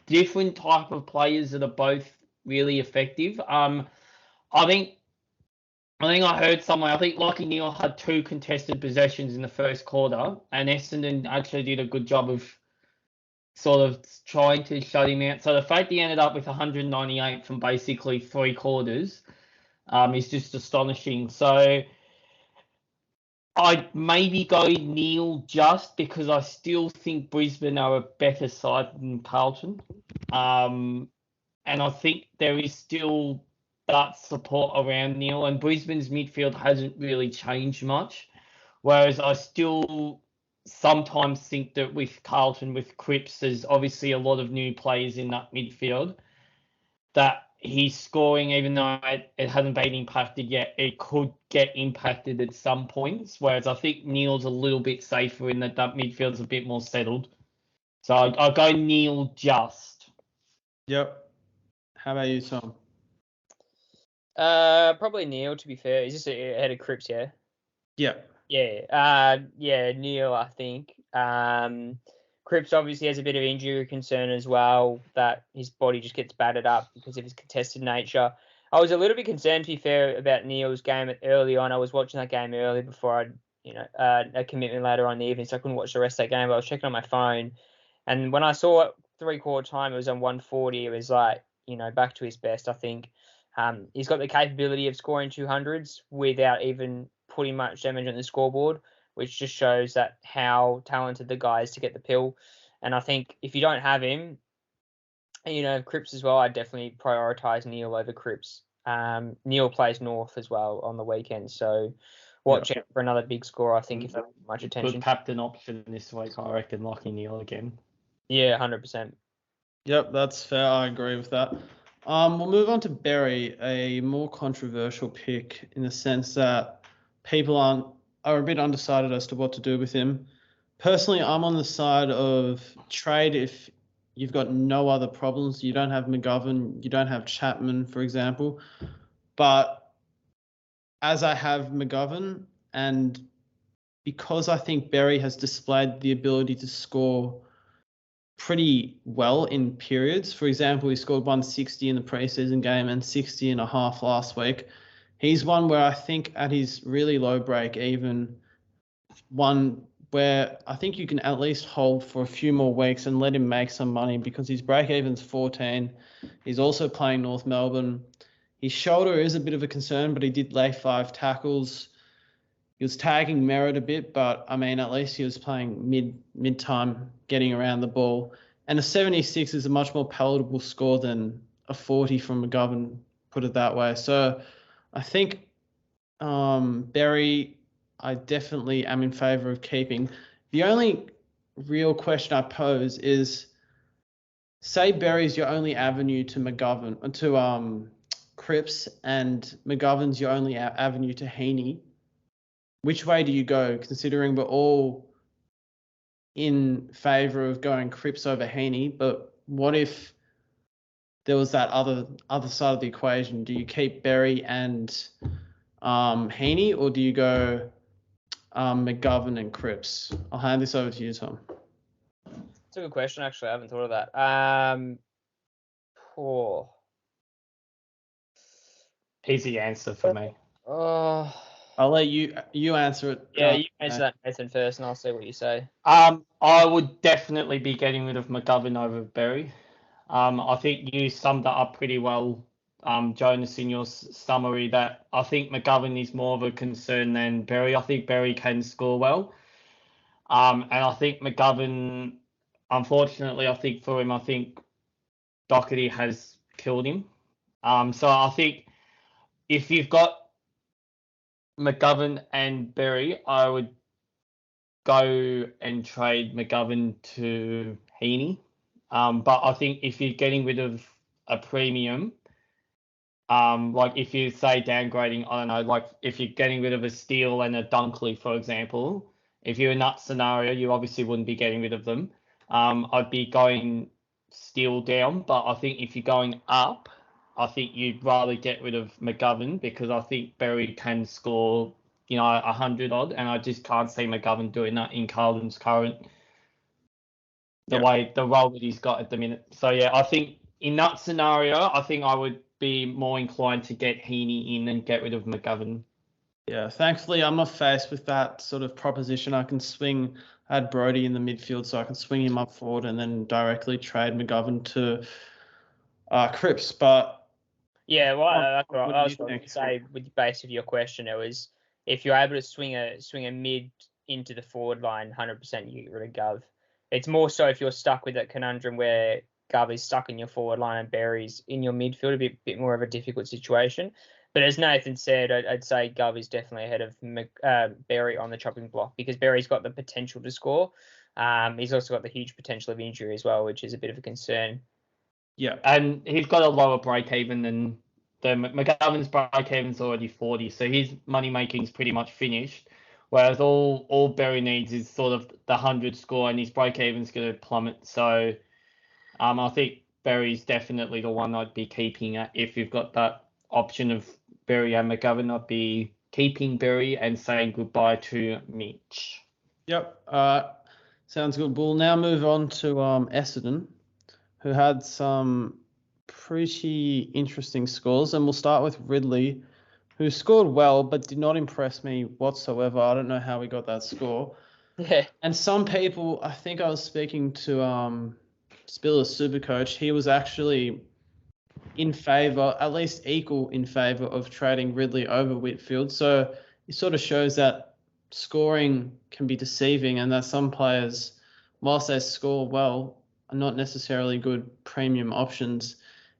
different type of players that are both really effective. I think I heard somewhere, I think Lachie Neale had 2 contested possessions in the first quarter, and Essendon actually did a good job of sort of trying to shut him out. So the fact he ended up with 198 from basically 3 quarters is just astonishing. So I'd maybe go Neale just because I still think Brisbane are a better side than Carlton. And I think there is still that support around Neale, and Brisbane's midfield hasn't really changed much. Whereas I still sometimes think that with Carlton, with Cripps, there's obviously a lot of new players in that midfield, that he's scoring, even though it hasn't been impacted yet, it could get impacted at some points. Whereas I think Neale's a little bit safer in that midfield's a bit more settled. So I'll go Neale just. Yep. How about you, Tom? Probably Neale, to be fair. Is this ahead of Cripps, yeah? Yeah. Yeah, Neale, I think. Cripps obviously has a bit of injury concern as well, that his body just gets battered up because of his contested nature. I was a little bit concerned, to be fair, about Neale's game early on. I was watching that game early before a commitment later on in the evening, so I couldn't watch the rest of that game, but I was checking on my phone. And when I saw it 3/4 time, it was on 140. It was like, back to his best, I think. He's got the capability of scoring 200s without even putting much damage on the scoreboard, which just shows that how talented the guy is to get the pill. And I think if you don't have him, Cripps as well, I'd definitely prioritise Neale over Cripps. Neale plays North as well on the weekend, so watch out for another big score, I think, if they get much attention. Good captain option this week, I reckon, Lachie Neale again. Yeah, 100%. Yep, that's fair. I agree with that. We'll move on to Berry, a more controversial pick in the sense that people are a bit undecided as to what to do with him. Personally, I'm on the side of trade if you've got no other problems. You don't have McGovern, you don't have Chapman, for example. But as I have McGovern, and because I think Berry has displayed the ability to score pretty well in periods. For example, he scored 160 in the preseason game and 60 and a half last week. He's one where I think at his really low break even, one where I think you can at least hold for a few more weeks and let him make some money because his break even's 14. He's also playing North Melbourne. His shoulder is a bit of a concern, but he did lay 5 tackles. He was tagging Merritt a bit, but I mean, at least he was playing mid-time, getting around the ball. And a 76 is a much more palatable score than a 40 from McGovern, put it that way. So I think Berry, I definitely am in favour of keeping. The only real question I pose is, say Berry's your only avenue to McGovern, to Cripps, and McGovern's your only avenue to Heaney. Which way do you go, considering we're all in favour of going Cripps over Heaney, but what if there was that other side of the equation? Do you keep Berry and Heaney, or do you go McGovern and Cripps? I'll hand this over to you, Tom. It's a good question, actually. I haven't thought of that. Easy answer for me. Oh, I'll let you answer it. yeah, you answer that, Nathan, first, and I'll see what you say. I would definitely be getting rid of McGovern over Berry. I think you summed that up pretty well, Jonas, in your summary, that I think McGovern is more of a concern than Berry. I think Berry can score well. And I think McGovern, unfortunately, I think Doherty has killed him. So I think if you've got McGovern and Berry, I would go and trade McGovern to Heaney. But I think if you're getting rid of a premium, like if you say downgrading, I don't know, like if you're getting rid of a Steele and a Dunkley, for example, if you're in that scenario, you obviously wouldn't be getting rid of them. I'd be going Steele down, but I think if you're going up, I think you'd rather get rid of McGovern, because I think Berry can score, 100 odd, and I just can't see McGovern doing that in Carlton's current the role that he's got at the minute. So yeah, I think in that scenario, I think I would be more inclined to get Heaney in and get rid of McGovern. Yeah, thankfully I'm not faced with that sort of proposition. I had Brodie in the midfield, so I can swing him up forward and then directly trade McGovern to Cripps. But yeah, well, that's what I was going to say with the base of your question. It was, if you're able to swing a mid into the forward line, 100% you get rid of Gov. It's more so if you're stuck with that conundrum where Gov is stuck in your forward line and Berry's in your midfield, a bit more of a difficult situation. But as Nathan said, I'd say Gov is definitely ahead of Berry on the chopping block, because Berry's got the potential to score. He's also got the huge potential of injury as well, which is a bit of a concern. Yeah, and he's got a lower break even than McGovern's break even's already 40, so his money making's pretty much finished. Whereas all Berry needs is sort of the 100 score, and his break even's going to plummet. So I think Berry's definitely the one I'd be keeping at. If you've got that option of Berry and McGovern, I'd be keeping Berry and saying goodbye to Mitch. Yep. Sounds good. We'll now move on to Essendon, who had some pretty interesting scores. And we'll start with Ridley, who scored well but did not impress me whatsoever. I don't know how he got that score. Yeah. And some people, I think I was speaking to Spiller's Supercoach, he was actually in favour, at least equal in favour of trading Ridley over Whitfield. So it sort of shows that scoring can be deceiving, and that some players, whilst they score well, are not necessarily good premium options.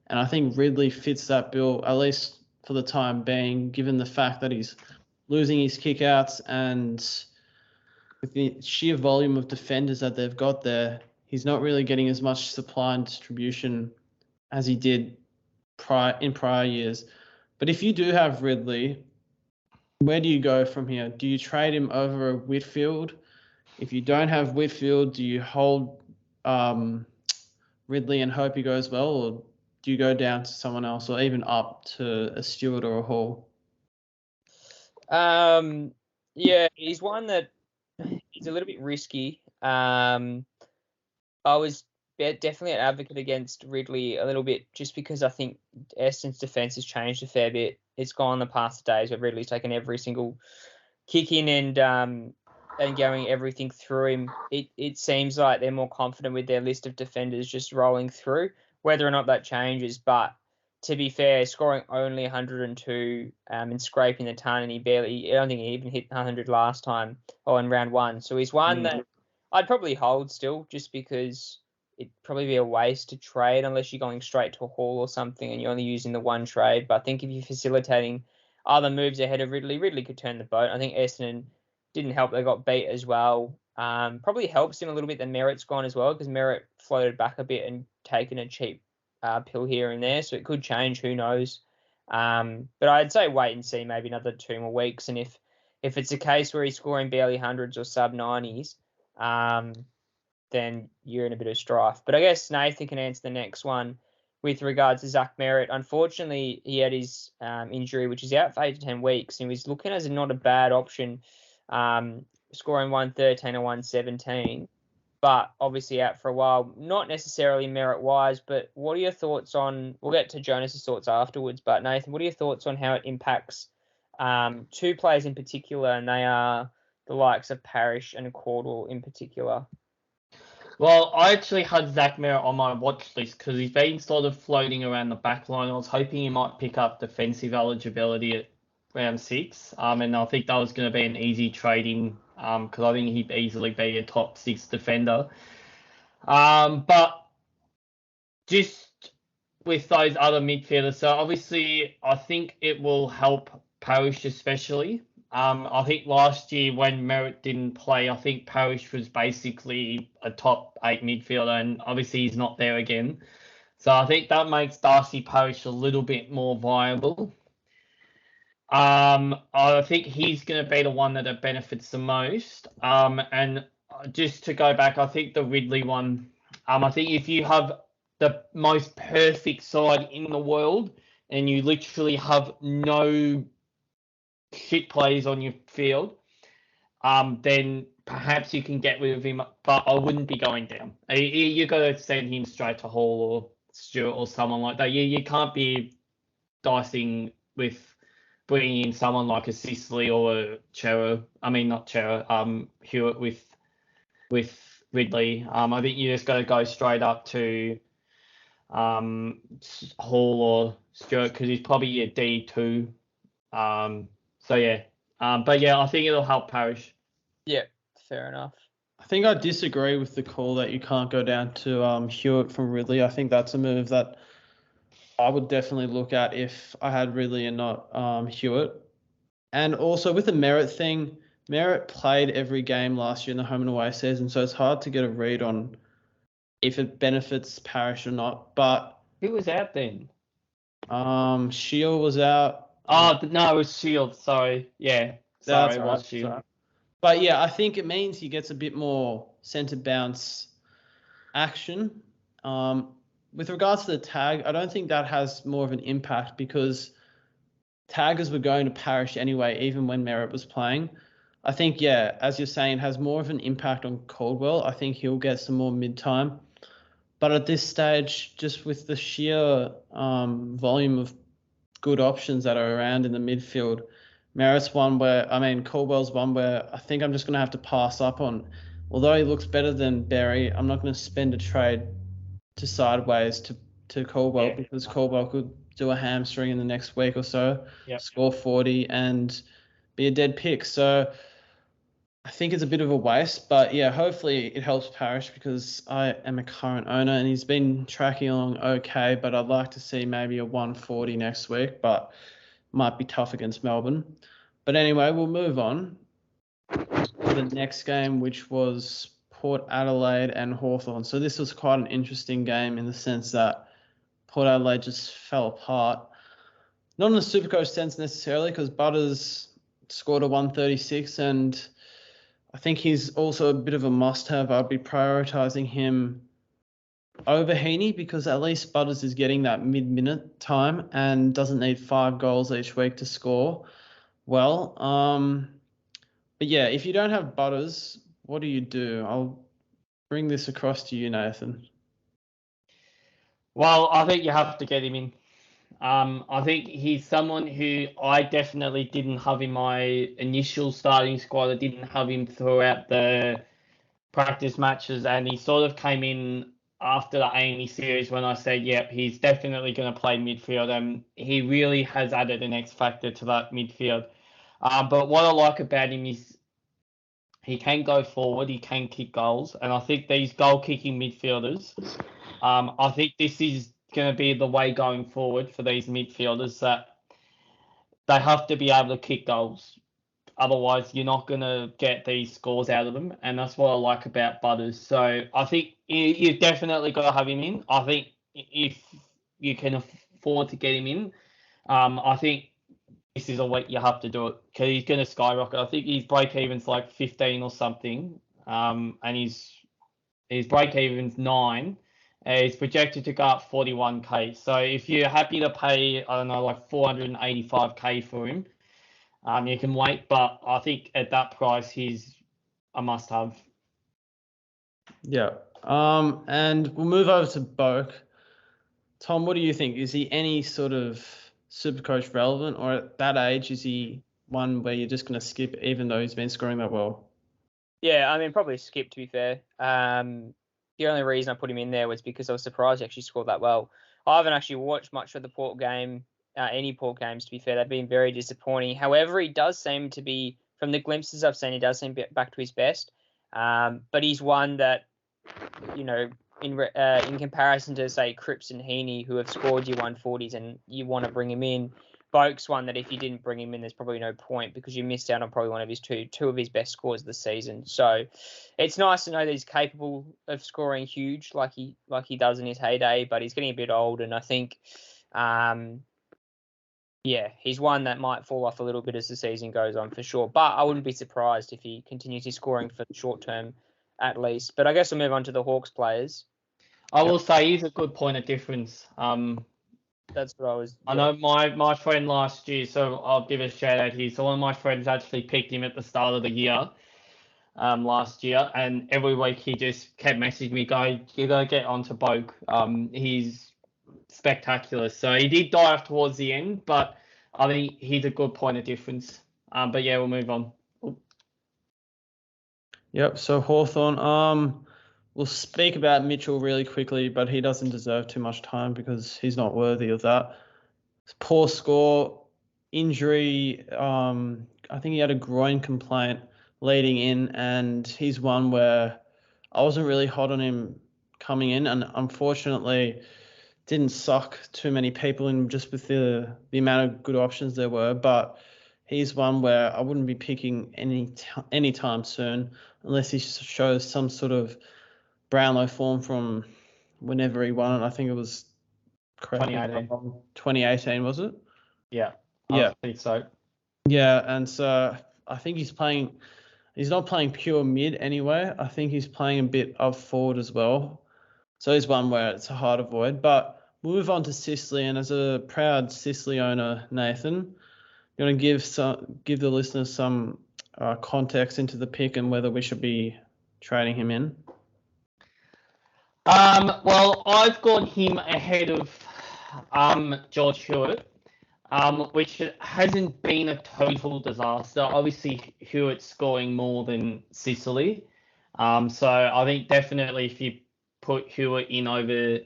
And I think Ridley fits that bill, at least for the time being, given the fact that he's losing his kickouts, and with the sheer volume of defenders that they've got there, he's not really getting as much supply and distribution as he did in prior years. But if you do have Ridley, where do you go from here? Do you trade him over Whitfield? If you don't have Whitfield, do you hold Ridley and hope he goes well, or do you go down to someone else, or even up to a Stewart or a Hall? Yeah, he's one that he's a little bit risky. I was definitely an advocate against Ridley a little bit, just because I think Essendon's defence has changed a fair bit. It's gone the past days where Ridley's taken every single kick in and going everything through him. It seems like they're more confident with their list of defenders just rolling through, whether or not that changes. But to be fair, scoring only 102 and scraping the ton, and I don't think he even hit 100 last time in round one. So he's one that I'd probably hold still, just because it'd probably be a waste to trade unless you're going straight to a haul or something and you're only using the one trade. But I think if you're facilitating other moves ahead of Ridley could turn the boat. I think Essendon didn't help. They got beat as well. Probably helps him a little bit that Merritt's gone as well, because Merritt floated back a bit and taken a cheap pill here and there. So it could change. Who knows? But I'd say wait and see maybe another 2 more weeks. And if it's a case where he's scoring barely hundreds or sub 90s, then you're in a bit of strife. But I guess Nathan can answer the next one with regards to Zach Merritt. Unfortunately, he had his injury, which is out for 8 to 10 weeks, and he was looking as not a bad option, scoring 113 or 117, but obviously out for a while. Not necessarily Merritt-wise, but what are your thoughts on, we'll get to Jonas's thoughts afterwards, but Nathan, what are your thoughts on how it impacts 2 players in particular, and they are the likes of Parrish and Caldwell in particular? Well, I actually had Zach Merritt on my watch list because he's been sort of floating around the back line. I was hoping he might pick up defensive eligibility at round 6. And I think that was going to be an easy trading because I think he'd easily be a top 6 defender. But just with those other midfielders, so obviously I think it will help Parrish especially. I think last year when Merritt didn't play, I think Parrish was basically a top 8 midfielder, and obviously he's not there again. So I think that makes Darcy Parrish a little bit more viable. I think he's going to be the one that benefits the most. And just to go back, I think the Ridley one, I think if you have the most perfect side in the world and you literally have no shit plays on your field, then perhaps you can get rid of him, but I wouldn't be going down. You got to send him straight to Hall or Stewart or someone like that. You can't be dicing with bringing in someone like a Sicily or a Hewitt with Ridley. I think you just got to go straight up to Hall or Stewart because he's probably your D2. So yeah, but yeah, I think it'll help Parrish. Yeah, fair enough. I think I disagree with the call that you can't go down to Hewitt from Ridley. I think that's a move that I would definitely look at if I had Ridley and not Hewitt. And also with the Merritt thing, Merritt played every game last year in the home and away season, so it's hard to get a read on if it benefits Parrish or not. But who was out then? Shield was out. Oh, no, it was Shield. Sorry. Yeah. Sorry, it was Shield. Right. But yeah, I think it means he gets a bit more centre bounce action. With regards to the tag, I don't think that has more of an impact because taggers were going to Parrish anyway, even when Merritt was playing. I think, yeah, as you're saying, it has more of an impact on Caldwell. I think he'll get some more mid-time. But at this stage, just with the sheer volume of good options that are around in the midfield, Caldwell's one where I think I'm just going to have to pass up on. Although he looks better than Berry, I'm not going to spend a trade to sideways to Caldwell because Caldwell could do a hamstring in the next week or so, score 40 and be a dead pick. So I think it's a bit of a waste, but yeah, hopefully it helps Parrish because I am a current owner and he's been tracking along okay, but I'd like to see maybe a 140 next week, but might be tough against Melbourne. But anyway, we'll move on to the next game, which was Port Adelaide and Hawthorne. So this was quite an interesting game in the sense that Port Adelaide just fell apart. Not in the Supercoach sense necessarily because Butters scored a 136 and I think he's also a bit of a must-have. I'd be prioritising him over Heaney because at least Butters is getting that mid-minute time and doesn't need 5 goals each week to score well. But yeah, if you don't have Butters, what do? I'll bring this across to you, Nathan. Well, I think you have to get him in. I think he's someone who I definitely didn't have in my initial starting squad. I didn't have him throughout the practice matches, and he sort of came in after the Heaney series when I said, yep, he's definitely going to play midfield, and he really has added an X factor to that midfield. But what I like about him is He can go forward. He can kick goals. And I think these goal-kicking midfielders, I think this is going to be the way going forward for these midfielders, that they have to be able to kick goals. Otherwise, you're not going to get these scores out of them. And that's what I like about Butters. So I think you've definitely got to have him in. I think if you can afford to get him in, I think this is a week you have to do it, because he's going to skyrocket. I think his break-even's like 15 or something, and his break-even's 9. He's projected to go up 41k. So if you're happy to pay, I don't know, like 485k for him, you can wait. But I think at that price, he's a must-have. Yeah. And we'll move over to Boak. Tom, what do you think? Is he any sort of Supercoach relevant, or at that age, is he one where you're just going to skip even though he's been scoring that well? Yeah, I mean, probably skip, to be fair. The only reason I put him in there was because I was surprised he actually scored that well. I haven't actually watched much of the Port game, any Port games, to be fair. They've been very disappointing. However, he does seem to be, from the glimpses I've seen, he does seem back to his best. But he's one that, you know, in comparison to, say, Cripps and Heaney, who have scored you 140s and you want to bring him in, Boak's one that if you didn't bring him in, there's probably no point, because you missed out on probably one of his two of his best scores of the season. So it's nice to know that he's capable of scoring huge like he does in his heyday, but he's getting a bit old, and I think, he's one that might fall off a little bit as the season goes on for sure. But I wouldn't be surprised if he continues his scoring for the short term at least. But I guess we'll move on to the Hawks players. I will say he's a good point of difference. That's what I was. I know my friend last year, so I'll give a shout out here. So one of my friends actually picked him at the start of the year, last year, and every week he just kept messaging me, you gotta get onto Boak. He's spectacular. So he did die off towards the end, but I think he's a good point of difference. But yeah, we'll move on. Yep. So Hawthorne. We'll speak about Mitchell really quickly, but he doesn't deserve too much time because he's not worthy of that. Poor score, injury. I think he had a groin complaint leading in, and he's one where I wasn't really hot on him coming in, and unfortunately didn't suck too many people in just with the amount of good options there were. But he's one where I wouldn't be picking anytime soon unless he shows some sort of Brownlow form from whenever he won it. I think it was 2018, was it? Yeah. I think so. Yeah, and so I think he's not playing pure mid anyway. I think he's playing a bit up forward as well. So he's one where it's a hard avoid. But we'll move on to Sicily, and as a proud Sicily owner, Nathan, you want to give the listeners some context into the pick and whether we should be trading him in? Well, I've got him ahead of George Hewitt, which hasn't been a total disaster. Obviously, Hewitt's scoring more than Sicily. So I think definitely if you put Hewitt in over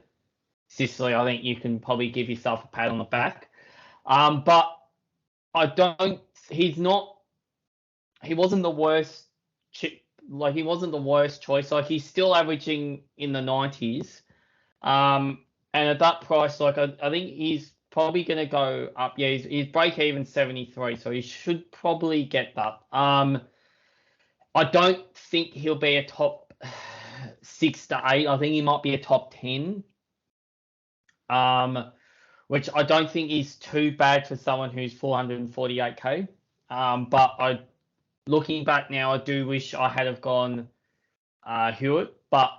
Sicily, I think you can probably give yourself a pat on the back. But he wasn't the worst he wasn't the worst choice. Like, he's still averaging in the 90s. And at that price, I think he's probably going to go up. Yeah, he's break even 73, so he should probably get that. I don't think he'll be a top 6 to 8. I think he might be a top 10. Which I don't think is too bad for someone who's 448k. But looking back now, I do wish I had have gone Hewitt, but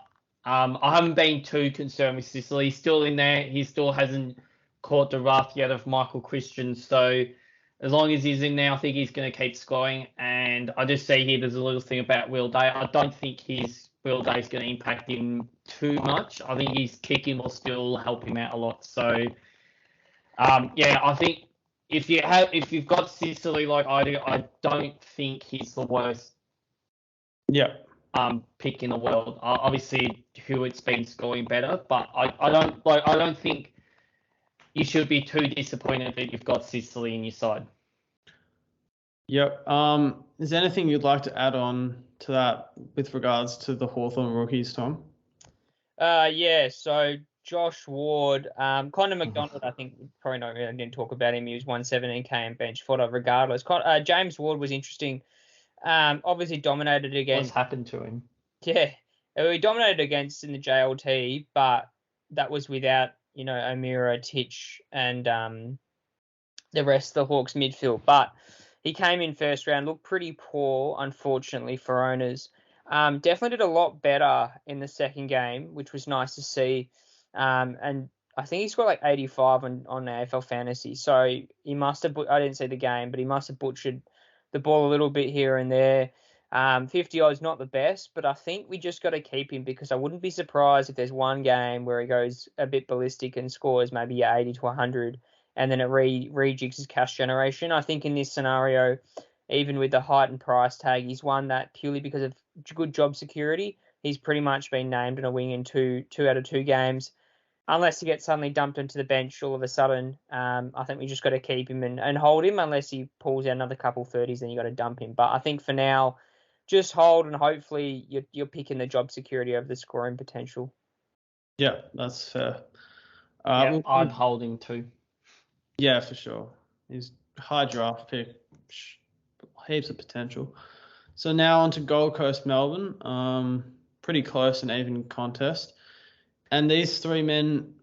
I haven't been too concerned with Sicily. He's still in there. He still hasn't caught the wrath yet of Michael Christian. So as long as he's in there, I think he's going to keep scoring. And I just see here there's a little thing about Will Day. I don't think his Will Day is going to impact him too much. I think his kicking will still help him out a lot. So I think if you've got Sicily like I do, I don't think he's the worst pick in the world. Obviously Hewitt's been scoring better, but I don't think you should be too disappointed that you've got Sicily in your side. Yep. Is there anything you'd like to add on to that with regards to the Hawthorne rookies, Tom? Yeah, so Josh Ward, Connor McDonald, I think probably not really didn't talk about him. He was 117k and bench fodder regardless. James Ward was interesting. Obviously dominated against. What's happened to him? Yeah, we dominated against in the JLT, but that was without, O'Meara, Titch, and the rest of the Hawks midfield. But he came in first round, looked pretty poor, unfortunately, for owners. Definitely did a lot better in the second game, which was nice to see. And I think he scored like 85 on AFL Fantasy. So he must have, I didn't see the game, but he must have butchered the ball a little bit here and there. 50 odds not the best, but I think we just got to keep him because I wouldn't be surprised if there's one game where he goes a bit ballistic and scores maybe 80 to 100 and then it rejigs his cash generation. I think in this scenario, even with the heightened price tag, he's won that purely because of good job security. He's pretty much been named in a wing in two out of 2 games. Unless he gets suddenly dumped into the bench all of a sudden, I think we just got to keep him and hold him. Unless he pulls out another couple 30s, then you got to dump him. But I think for now, just hold and hopefully you're picking the job security over the scoring potential. Yeah, that's fair. I'd hold him too. Yeah, for sure. He's a high draft pick, heaps of potential. So now on to Gold Coast, Melbourne. Pretty close and even contest. And these 3 men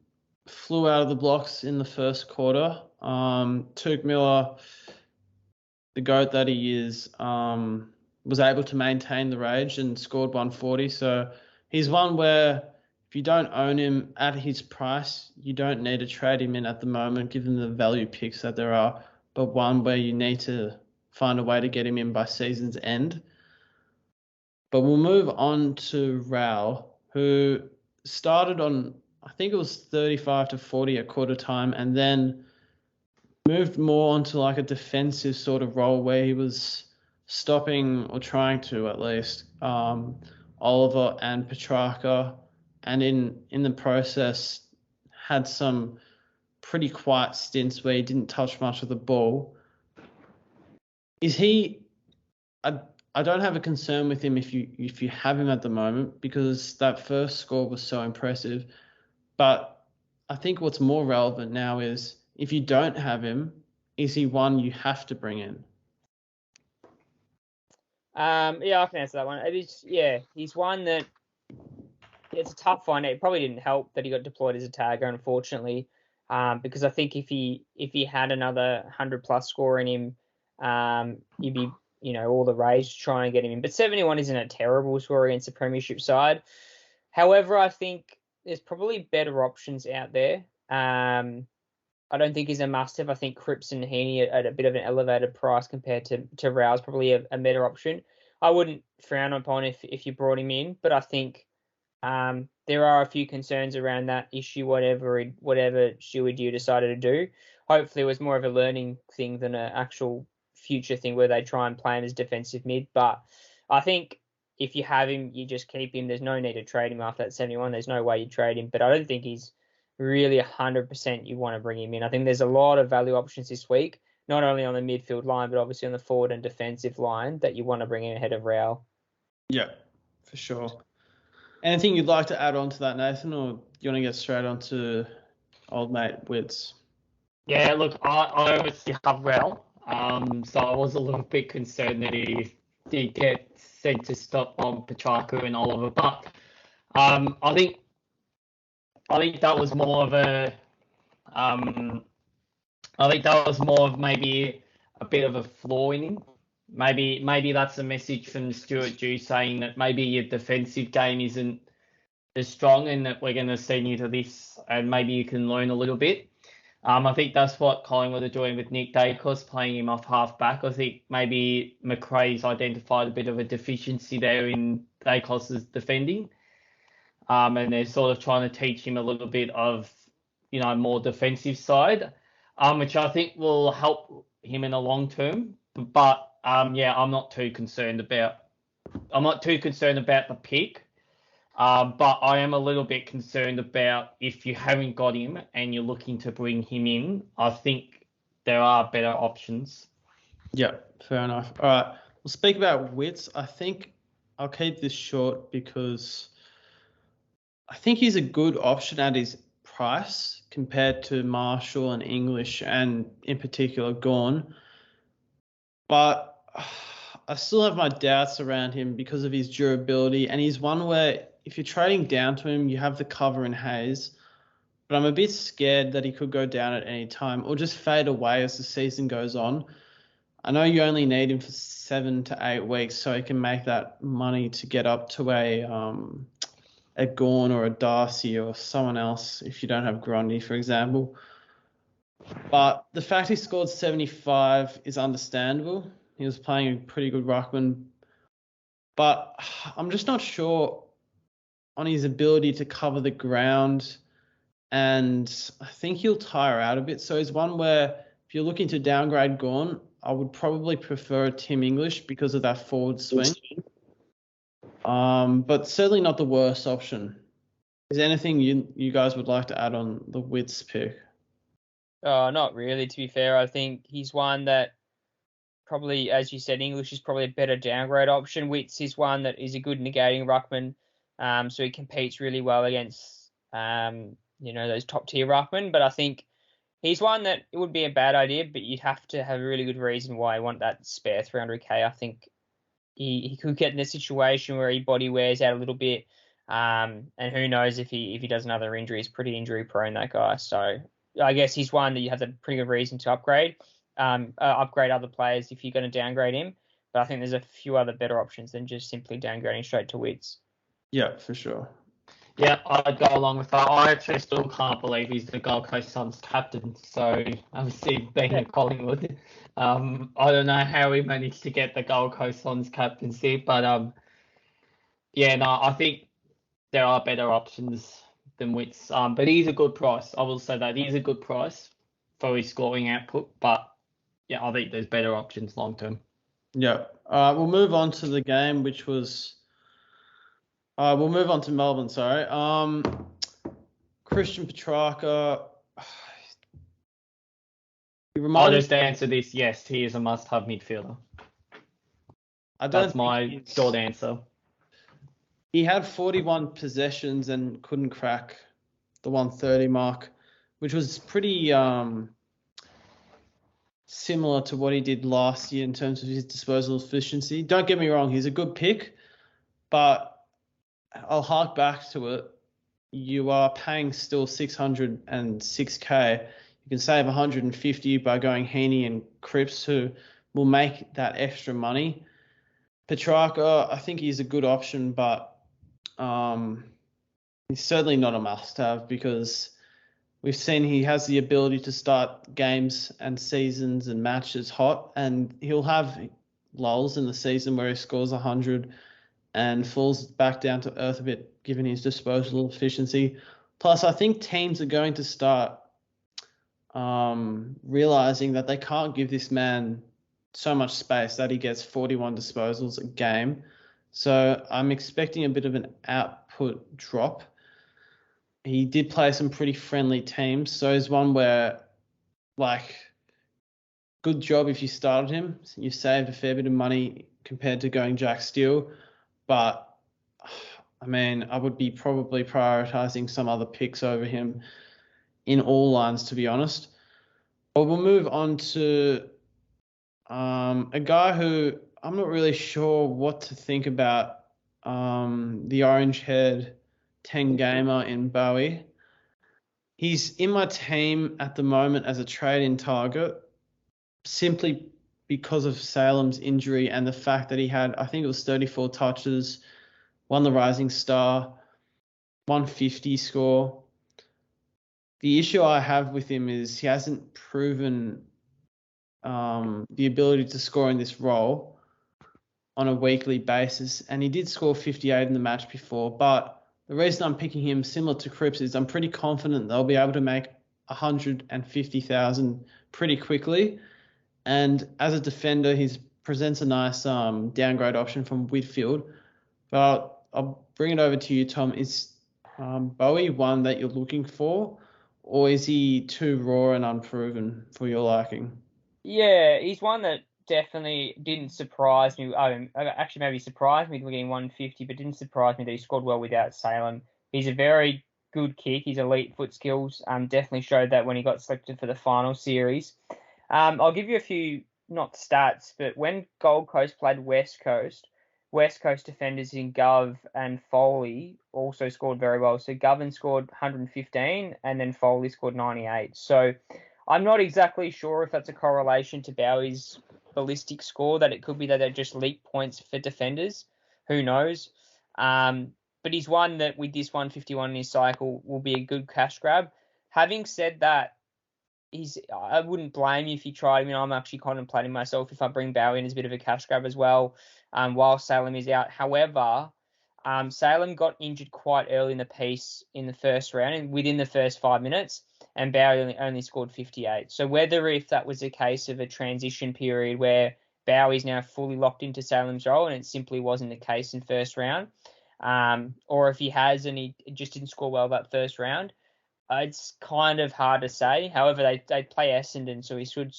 flew out of the blocks in the first quarter. Tuke Miller, the GOAT that he is, was able to maintain the rage and scored 140. So he's one where if you don't own him at his price, you don't need to trade him in at the moment, given the value picks that there are, but one where you need to find a way to get him in by season's end. But we'll move on to Howe, who started on, I think it was 35 to 40 at quarter time, and then moved more onto like a defensive sort of role where he was stopping, or trying to at least, Oliver and Petrarca, and in the process had some pretty quiet stints where he didn't touch much of the ball. Is he? I don't have a concern with him if you have him at the moment, because that first score was so impressive. But I think what's more relevant now is if you don't have him, is he one you have to bring in? Yeah, I can answer that one. He's one that it's a tough one. It probably didn't help that he got deployed as a tagger, unfortunately, because I think if he had another 100+ score in him, you'd be all the rage trying to get him in. But 71 isn't a terrible score against the premiership side. However, I think there's probably better options out there. I don't think he's a must-have. I think Cripps and Heaney at a bit of an elevated price compared to Rouse, probably a better option. I wouldn't frown upon if you brought him in, but I think there are a few concerns around that issue, whatever Stewie Dew decided to do. Hopefully it was more of a learning thing than an actual future thing where they try and play him as defensive mid. But I think if you have him, you just keep him. There's no need to trade him after that 71. There's no way you trade him. But I don't think he's really 100% you want to bring him in. I think there's a lot of value options this week, not only on the midfield line, but obviously on the forward and defensive line that you want to bring in ahead of Rao. Yeah, for sure. Anything you'd like to add on to that, Nathan, or do you want to get straight on to old mate Wits? Yeah, look, I obviously have Rao, so I was a little bit concerned that he did get sent to stop on Petrarca and Oliver, but I think that was more of maybe a bit of a flaw in him. Maybe that's a message from Stuart Dew saying that maybe your defensive game isn't as strong and that we're going to send you to this and maybe you can learn a little bit. I think that's what Collingwood are doing with Nick Dacos, playing him off half back. I think maybe McRae's identified a bit of a deficiency there in Dacos' defending. And they're sort of trying to teach him a little bit of, more defensive side, which I think will help him in the long term. But I'm not too concerned about the pick. But I am a little bit concerned about if you haven't got him and you're looking to bring him in. I think there are better options. Yeah, fair enough. All right, we'll speak about Wits. I think I'll keep this short because I think he's a good option at his price compared to Marshall and English and in particular Gawn. But I still have my doubts around him because of his durability, and he's one where if you're trading down to him, you have the cover in Hayes. But I'm a bit scared that he could go down at any time or just fade away as the season goes on. I know you only need him for 7 to 8 weeks, so he can make that money to get up to a Gawn or a Darcy or someone else if you don't have Grundy, for example. But the fact he scored 75 is understandable. He was playing a pretty good ruckman. But I'm just not sure on his ability to cover the ground. And I think he'll tire out a bit. So he's one where if you're looking to downgrade Gawn, I would probably prefer Tim English because of that forward swing. But certainly not the worst option. Is there anything you guys would like to add on the Wits pick? Not really, to be fair. I think he's one that probably, as you said, English is probably a better downgrade option. Wits is one that is a good negating ruckman, so he competes really well against, those top-tier ruckmen. But I think he's one that it would be a bad idea, but you'd have to have a really good reason why you want that spare 300k. I think he could get in a situation where his body wears out a little bit, and who knows if he does another injury. He's pretty injury-prone, that guy. So I guess he's one that you have a pretty good reason to upgrade other players if you're going to downgrade him. But I think there's a few other better options than just simply downgrading straight to Wits. Yeah, for sure. Yeah, I'd go along with that. I actually still can't believe he's the Gold Coast Suns captain. So obviously being at Collingwood, I don't know how he managed to get the Gold Coast Suns captaincy, but I think there are better options than Wits. But he's a good price. I will say that he's a good price for his scoring output. But yeah, I think there's better options long term. Yeah. We'll move on to the game, which was. We'll move on to Melbourne. Sorry. Christian Petrarca. I'll just answer this. Yes, he is a must-have midfielder. That's my short answer. He had 41 possessions and couldn't crack the 130 mark, which was pretty similar to what he did last year in terms of his disposal efficiency. Don't get me wrong, he's a good pick, but I'll hark back to it. You are paying still 606k. You can save 150 by going Heaney and Cripps, who will make that extra money. Petrarca, I think he's a good option, but he's certainly not a must-have because we've seen he has the ability to start games and seasons and matches hot, and he'll have lulls in the season where he scores 100 and falls back down to earth a bit given his disposal efficiency. Plus, I think teams are going to start realizing that they can't give this man so much space that he gets 41 disposals a game. So I'm expecting a bit of an output drop. He did play some pretty friendly teams, so he's one where, good job if you started him. You saved a fair bit of money compared to going Jack Steele. But, I would be probably prioritising some other picks over him in all lines, to be honest. But we'll move on to a guy who I'm not really sure what to think about, the orange-haired 10-gamer in Bowie. He's in my team at the moment as a trade-in target simply because of Salem's injury and the fact that he had, I think it was 34 touches, won the Rising Star, 150 score. The issue I have with him is he hasn't proven the ability to score in this role on a weekly basis, and he did score 58 in the match before, but the reason I'm picking him similar to Cripps is I'm pretty confident they'll be able to make 150,000 pretty quickly. And as a defender, he presents a nice downgrade option from Whitfield. But I'll bring it over to you, Tom. Is Bowie one that you're looking for, or is he too raw and unproven for your liking? Yeah, he's one that definitely didn't surprise me. Actually, maybe surprised me getting 150, but didn't surprise me that he scored well without Salem. He's a very good kick. His elite foot skills definitely showed that when he got selected for the final series. I'll give you a few, not stats, but when Gold Coast played West Coast defenders in Gov and Foley also scored very well. So Govan scored 115 and then Foley scored 98. So I'm not exactly sure if that's a correlation to Bowie's ballistic score, that it could be that they're just leap points for defenders. Who knows? But he's one that with this 151 in his cycle will be a good cash grab. Having said that, I wouldn't blame you if you tried him. I'm actually contemplating myself if I bring Bowie in as a bit of a cash grab as well, while Salem is out. However, Salem got injured quite early in the piece in the first round and within the first 5 minutes, and Bowie only scored 58. So whether if that was a case of a transition period where Bowie's now fully locked into Salem's role and it simply wasn't the case in first round, or if he has and he just didn't score well that first round, it's kind of hard to say. However, they play Essendon, so he should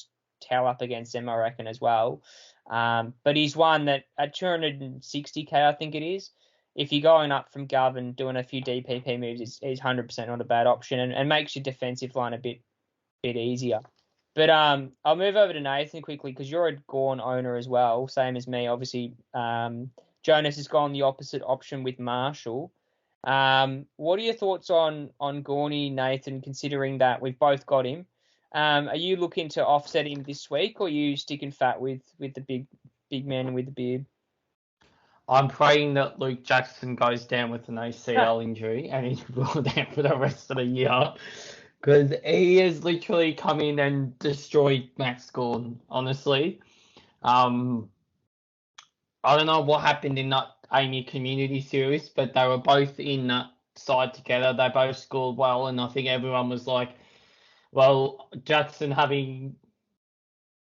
towel up against them, I reckon, as well. But he's one that at 260k, I think it is, if you're going up from Gov and doing a few DPP moves, is 100% not a bad option and makes your defensive line a bit easier. But I'll move over to Nathan quickly because you're a Gawn owner as well, same as me. Obviously, Jonas has gone the opposite option with Marshall. What are your thoughts on Gawney, Nathan, considering that we've both got him? Are you looking to offset him this week, or are you sticking fat with the big man with the beard? I'm praying that Luke Jackson goes down with an ACL injury and he's ruled out for the rest of the year, because he has literally come in and destroyed Max Gawn, honestly. I don't know what happened in that Amy Community Series, but they were both in that side together. They both scored well, and I think everyone was like, well, Jackson being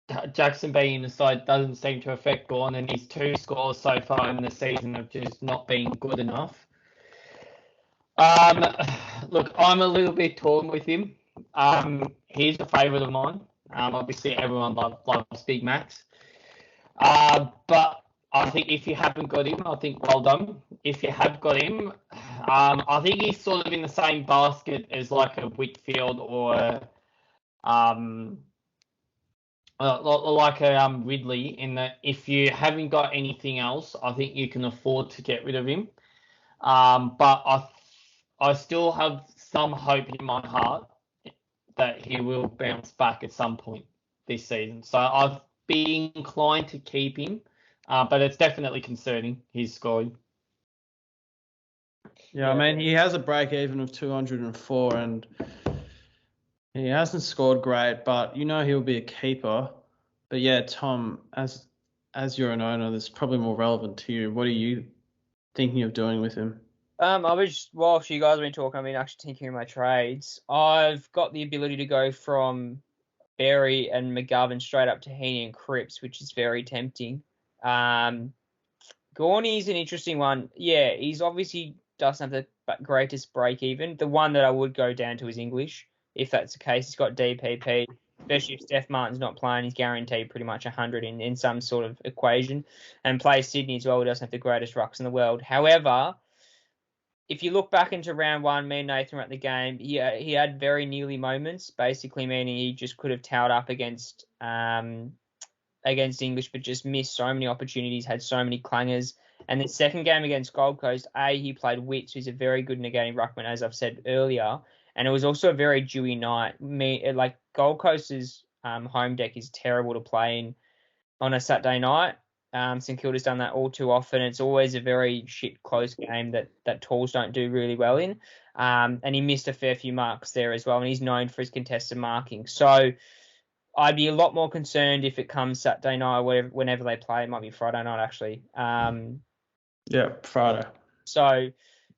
in the side doesn't seem to affect Gawn, and his 2 scores so far in the season have just not been good enough. Look, I'm a little bit torn with him. He's a favourite of mine. Obviously, everyone loves Big Max. But I think if you haven't got him, I think well done. If you have got him, I think he's sort of in the same basket as like a Whitfield or like a Ridley, in that if you haven't got anything else, I think you can afford to get rid of him. But I still have some hope in my heart that he will bounce back at some point this season. So I've been inclined to keep him, but it's definitely concerning, his scoring. Yeah, I mean, he has a break even of 204 and he hasn't scored great, but he'll be a keeper. But yeah, Tom, as you're an owner, that's probably more relevant to you. What are you thinking of doing with him? Whilst you guys have been talking, I've been actually thinking of my trades. I've got the ability to go from Berry and McGovern straight up to Heaney and Cripps, which is very tempting. Gawney's an interesting one. Yeah, he's obviously doesn't have the greatest break even. The one that I would go down to is English. If that's the case, he's got DPP, especially if Steph Martin's not playing, he's guaranteed pretty much 100 in some sort of equation, and plays Sydney as well, who doesn't have the greatest rucks in the world. However, if you look back into round 1, me and Nathan were at the game, he had very nearly moments, basically meaning he just could have towed up against English, but just missed so many opportunities, had so many clangers. And the second game against Gold Coast, he played Witts, who's a very good negating ruckman, as I've said earlier. And it was also a very dewy night. Gold Coast's home deck is terrible to play in on a Saturday night. St Kilda's done that all too often. It's always a very shit close game that Talls don't do really well in. And he missed a fair few marks there as well. And he's known for his contested marking. So I'd be a lot more concerned if it comes Saturday night or whenever they play. It might be Friday night, actually. Friday. So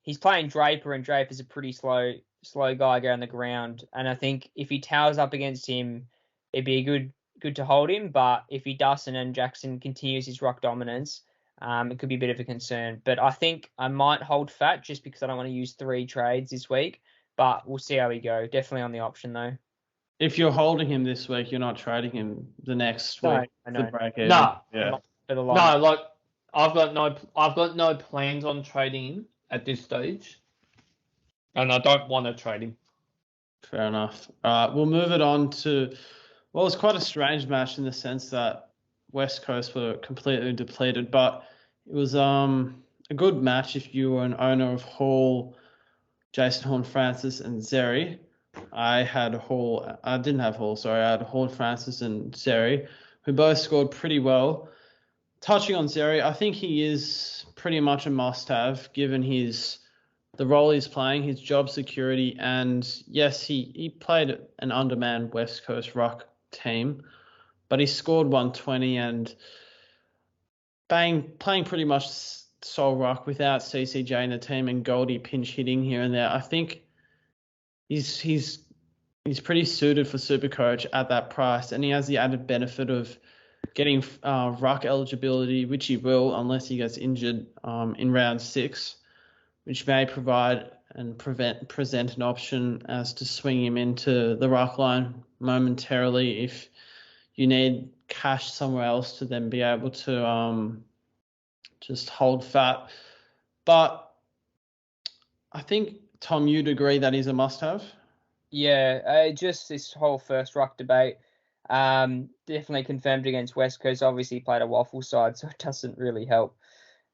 he's playing Draper, and Draper's a pretty slow guy around the ground. And I think if he towers up against him, it'd be good to hold him. But if he doesn't and Jackson continues his ruck dominance, it could be a bit of a concern. But I think I might hold fat just because I don't want to use 3 trades this week. But we'll see how we go. Definitely on the option, though. If you're holding him this week, you're not trading him the next No, week. I The know. break even. No, Yeah. Not for the long. no, like I've got no plans on trading him at this stage, and I don't want to trade him. Fair enough. All right, we'll move it on to, well, it's quite a strange match in the sense that West Coast were completely depleted, but it was a good match if you were an owner of Hall, Jason Horne-Francis, and Zeri. I didn't have Hall, sorry. I had Horne-Francis and Zeri, who both scored pretty well. Touching on Zeri, I think he is pretty much a must-have given the role he's playing, his job security, and yes, he played an undermanned West Coast ruck team, but he scored 120 and playing pretty much sole ruck without CCJ in the team and Goldie pinch hitting here and there. I think he's pretty suited for Supercoach at that price, and he has the added benefit of getting ruck eligibility, which he will unless he gets injured in round 6, which may provide and present an option as to swing him into the ruck line momentarily if you need cash somewhere else to then be able to just hold fat. But I think, Tom, you'd agree that he's a must-have? Yeah, just this whole first ruck debate. Definitely confirmed against West Coast. Obviously, he played a waffle side, so it doesn't really help.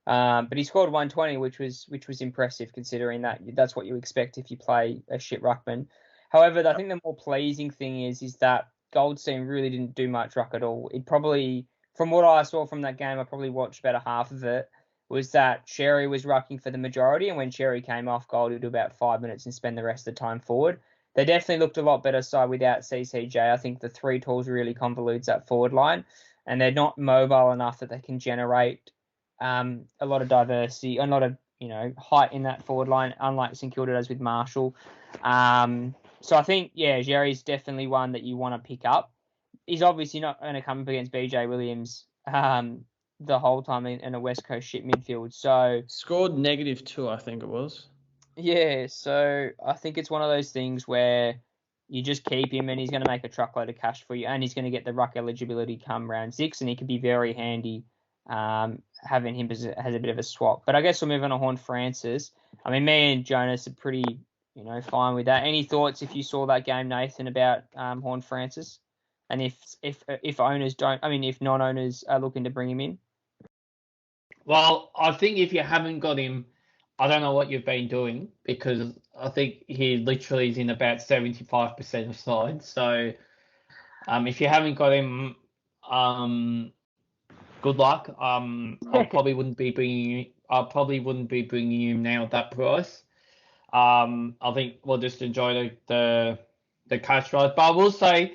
But he scored 120, which was impressive considering that's what you expect if you play a shit ruckman. However, I think the more pleasing thing is that Goldstein really didn't do much ruck at all. It probably, from what I saw from that game, I probably watched about a half of it, was that Sherry was rucking for the majority, and when Sherry came off Gold, he'd do about 5 minutes and spend the rest of the time forward. They definitely looked a lot better side without CCJ. I think the 3 tools really convolutes that forward line, and they're not mobile enough that they can generate a lot of diversity, a lot of height in that forward line, unlike St Kilda does with Marshall. So I think Jerry's definitely one that you want to pick up. He's obviously not going to come up against BJ Williams the whole time in a West Coast shit midfield. So scored -2, I think it was. Yeah, so I think it's one of those things where you just keep him and he's going to make a truckload of cash for you, and he's going to get the ruck eligibility come round 6, and he could be very handy having him as a bit of a swap. But I guess we'll move on to Horne-Francis. I mean, me and Jonas are pretty, fine with that. Any thoughts if you saw that game, Nathan, about Horne-Francis? And if owners don't, if non-owners are looking to bring him in? Well, I think if you haven't got him, I don't know what you've been doing, because I think he literally is in about 75% of sides. So if you haven't got him, good luck. I probably wouldn't be bringing him now at that price. I think we'll just enjoy the cash ride. But I will say,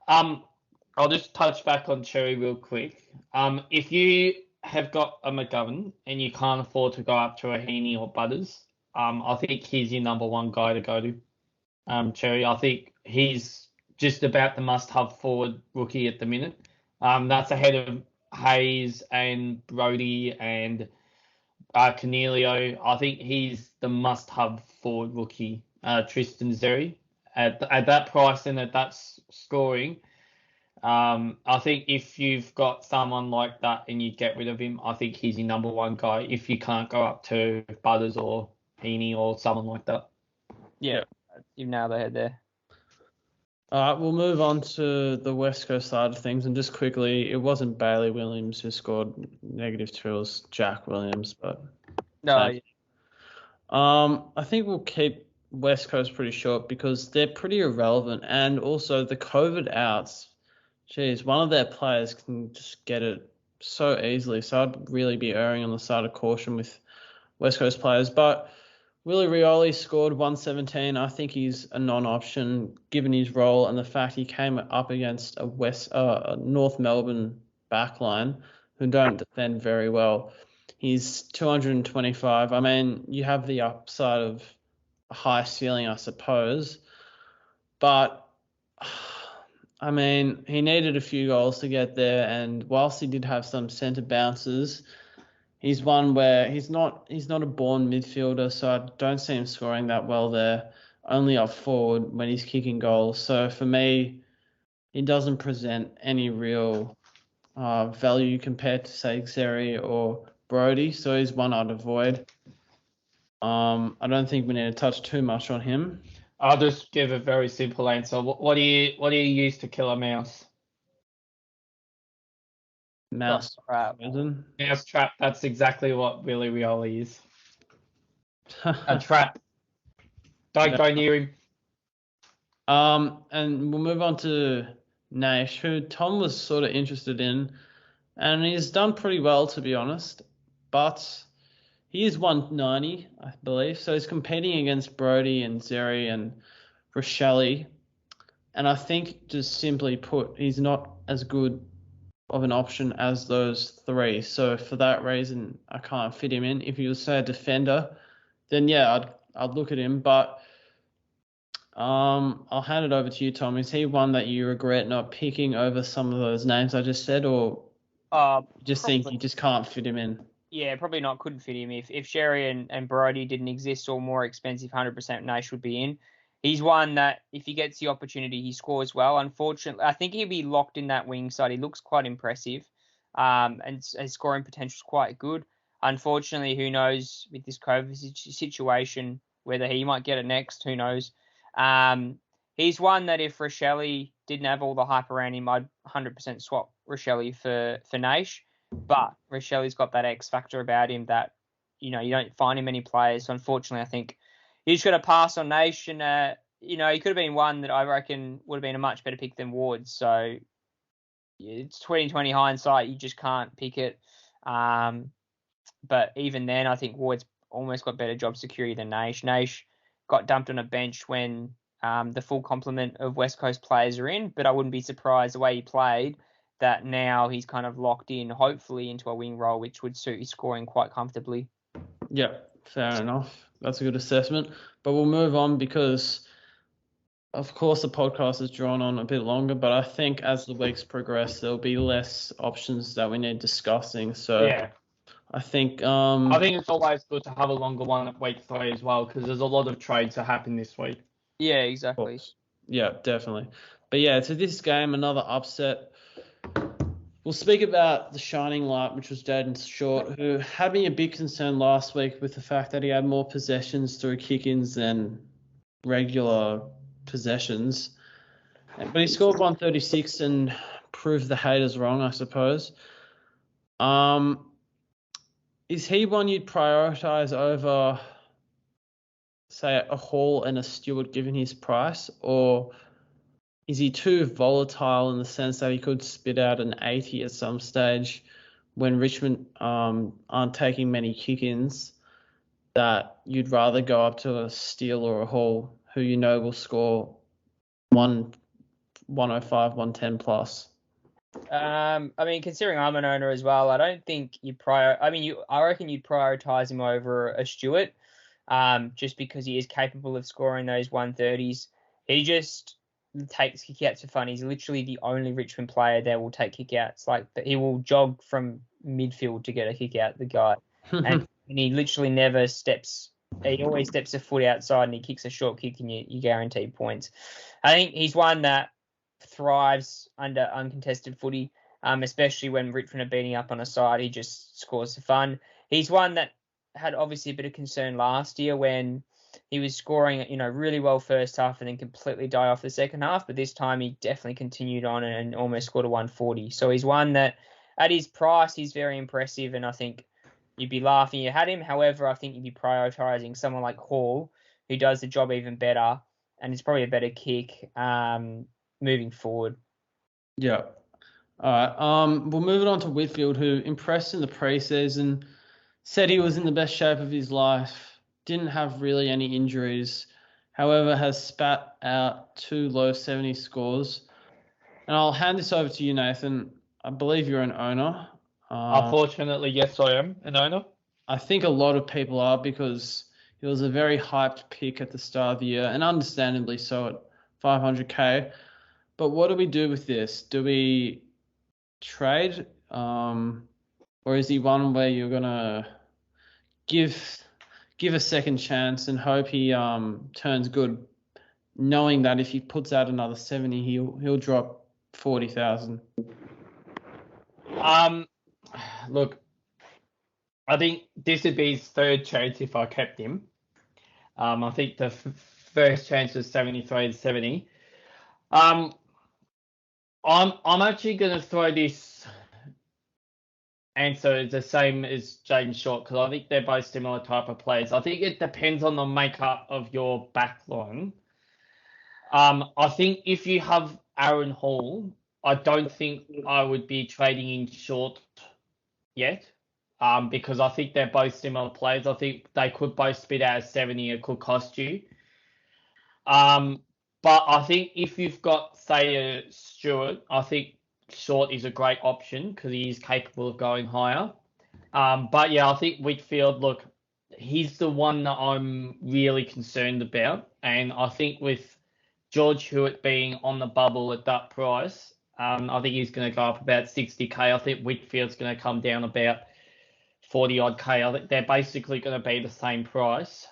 I'll just touch back on Cherry real quick. If you have got a McGovern and you can't afford to go up to a Heaney or Butters, I think he's your number one guy to go to. Cherry, I think he's just about the must-have forward rookie at the minute. That's ahead of Hayes and Brody and Cornelio. I think he's the must-have forward rookie. Tristan Zeri at that price and at that scoring. I think if you've got someone like that and you get rid of him, I think he's your number one guy if you can't go up to Butters or Heaney or someone like that. Yeah, you've nailed the head there. All right, we'll move on to the West Coast side of things. And just quickly, it wasn't Bailey Williams who scored -2, it was Jack Williams. But no, I think we'll keep West Coast pretty short because they're pretty irrelevant. And also the COVID outs, geez, one of their players can just get it so easily. So I'd really be erring on the side of caution with West Coast players. But Willie Rioli scored 117. I think he's a non-option given his role and the fact he came up against a North Melbourne backline who don't defend very well. He's 225. I mean, you have the upside of a high ceiling, I suppose. But I mean, he needed a few goals to get there, and whilst he did have some centre bounces, he's one where he's not a born midfielder, so I don't see him scoring that well there. only up forward when he's kicking goals. So for me, he doesn't present any real value compared to, say, Xeri or Brody. So he's one I'd avoid. I don't think we need to touch too much on him. I'll just give a very simple answer. What do you use to kill a mouse? Mouse Trap. poison. Mouse trap. That's exactly what Willy Rioli is. A trap. Don't go near him. And we'll move on to Nash, who Tom was sort of interested in, and he's done pretty well, to be honest. But he is 190, I believe, so he's competing against Brody and Xeri and Rochelle. And I think, just simply put, he's not as good of an option as those three. So for that reason, I can't fit him in. If you say a defender, then yeah, I'd look at him. But I'll hand it over to you, Tom. Is he one that you regret not picking over some of those names I just said, or just think you just can't fit him in? Yeah, probably not. Couldn't fit him. If Sherry and Brody didn't exist, or more expensive, 100% Nash would be in. He's one that if he gets the opportunity, he scores well. Unfortunately, I think he'd be locked in that wing side. He looks quite impressive, and his scoring potential is quite good. Unfortunately, who knows with this COVID situation whether he might get it next? Who knows? He's one that if Rochelle didn't have all the hype around him, I'd 100% swap Rochelle for Nash. But Rochelle's got that X factor about him that, you don't find him many players. So unfortunately, I think you just got to pass on Nash. And, he could have been one that I reckon would have been a much better pick than Ward. So it's 2020 hindsight. You just can't pick it. But even then, I think Ward's almost got better job security than Nash. Nash got dumped on a bench when the full complement of West Coast players are in, but I wouldn't be surprised the way he played that now he's kind of locked in, hopefully, into a wing role, which would suit his scoring quite comfortably. Yeah, fair enough. That's a good assessment. But we'll move on because, of course, the podcast is drawn on a bit longer, but I think as the weeks progress, there'll be less options that we need discussing. So Yeah. I think I think it's always good to have a longer one at week 3 as well, because there's a lot of trades that happen this week. Yeah, exactly. Yeah, definitely. But yeah, to this game, another upset. We'll speak about the shining light, which was Jaden Short, who had me a big concern last week with the fact that he had more possessions through kick-ins than regular possessions. But he scored 136 and proved the haters wrong, I suppose. Is he one you'd prioritise over, say, a Hall and a Stewart given his price, or is he too volatile in the sense that he could spit out an 80 at some stage when Richmond aren't taking many kick-ins, that you'd rather go up to a Steele or a Hall who will score 105, 110 plus? Considering I'm an owner as well, I don't think I reckon you'd prioritise him over a Stewart, just because he is capable of scoring those 130s. He just takes kickouts for fun. He's literally the only Richmond player that will take kickouts. Like, he will jog from midfield to get a kickout, the guy. and he literally never steps. He always steps a foot outside and he kicks a short kick and you guarantee points. I think he's one that thrives under uncontested footy, especially when Richmond are beating up on a side. He just scores for fun. He's one that had obviously a bit of concern last year when he was scoring, really well first half and then completely die off the second half. But this time he definitely continued on and almost scored a 140. So he's one that at his price, he's very impressive. And I think you'd be laughing you had him. However, I think you'd be prioritising someone like Hall, who does the job even better and is probably a better kick moving forward. Yeah. All right. We'll move it on to Whitfield, who impressed in the preseason, said he was in the best shape of his life, didn't have really any injuries, however, has spat out 2 low 70 scores. And I'll hand this over to you, Nathan. I believe you're an owner. Unfortunately, yes, I am an owner. I think a lot of people are, because he was a very hyped pick at the start of the year, and understandably so at 500k. But what do we do with this? Do we trade, or is he one where you're gonna give a second chance and hope he turns good knowing that if he puts out another 70, he'll drop 40,000. Look, I think this would be his third chance if I kept him. I think the first chance was 73 to 70. I'm actually going to throw this answer the same as Jaden Short because I think they're both similar type of players. I think it depends on the makeup of your back line. I think if you have Aaron Hall, I don't think I would be trading in Short yet. Because I think they're both similar players. I think they could both spit out a 70. It could cost you. But I think if you've got, say, a Stewart, I think Short is a great option because he is capable of going higher. But yeah, I think Whitfield, look, he's the one that I'm really concerned about. And I think with George Hewitt being on the bubble at that price, I think he's going to go up about 60k. I think Whitfield's going to come down about 40 odd K. I think they're basically going to be the same price.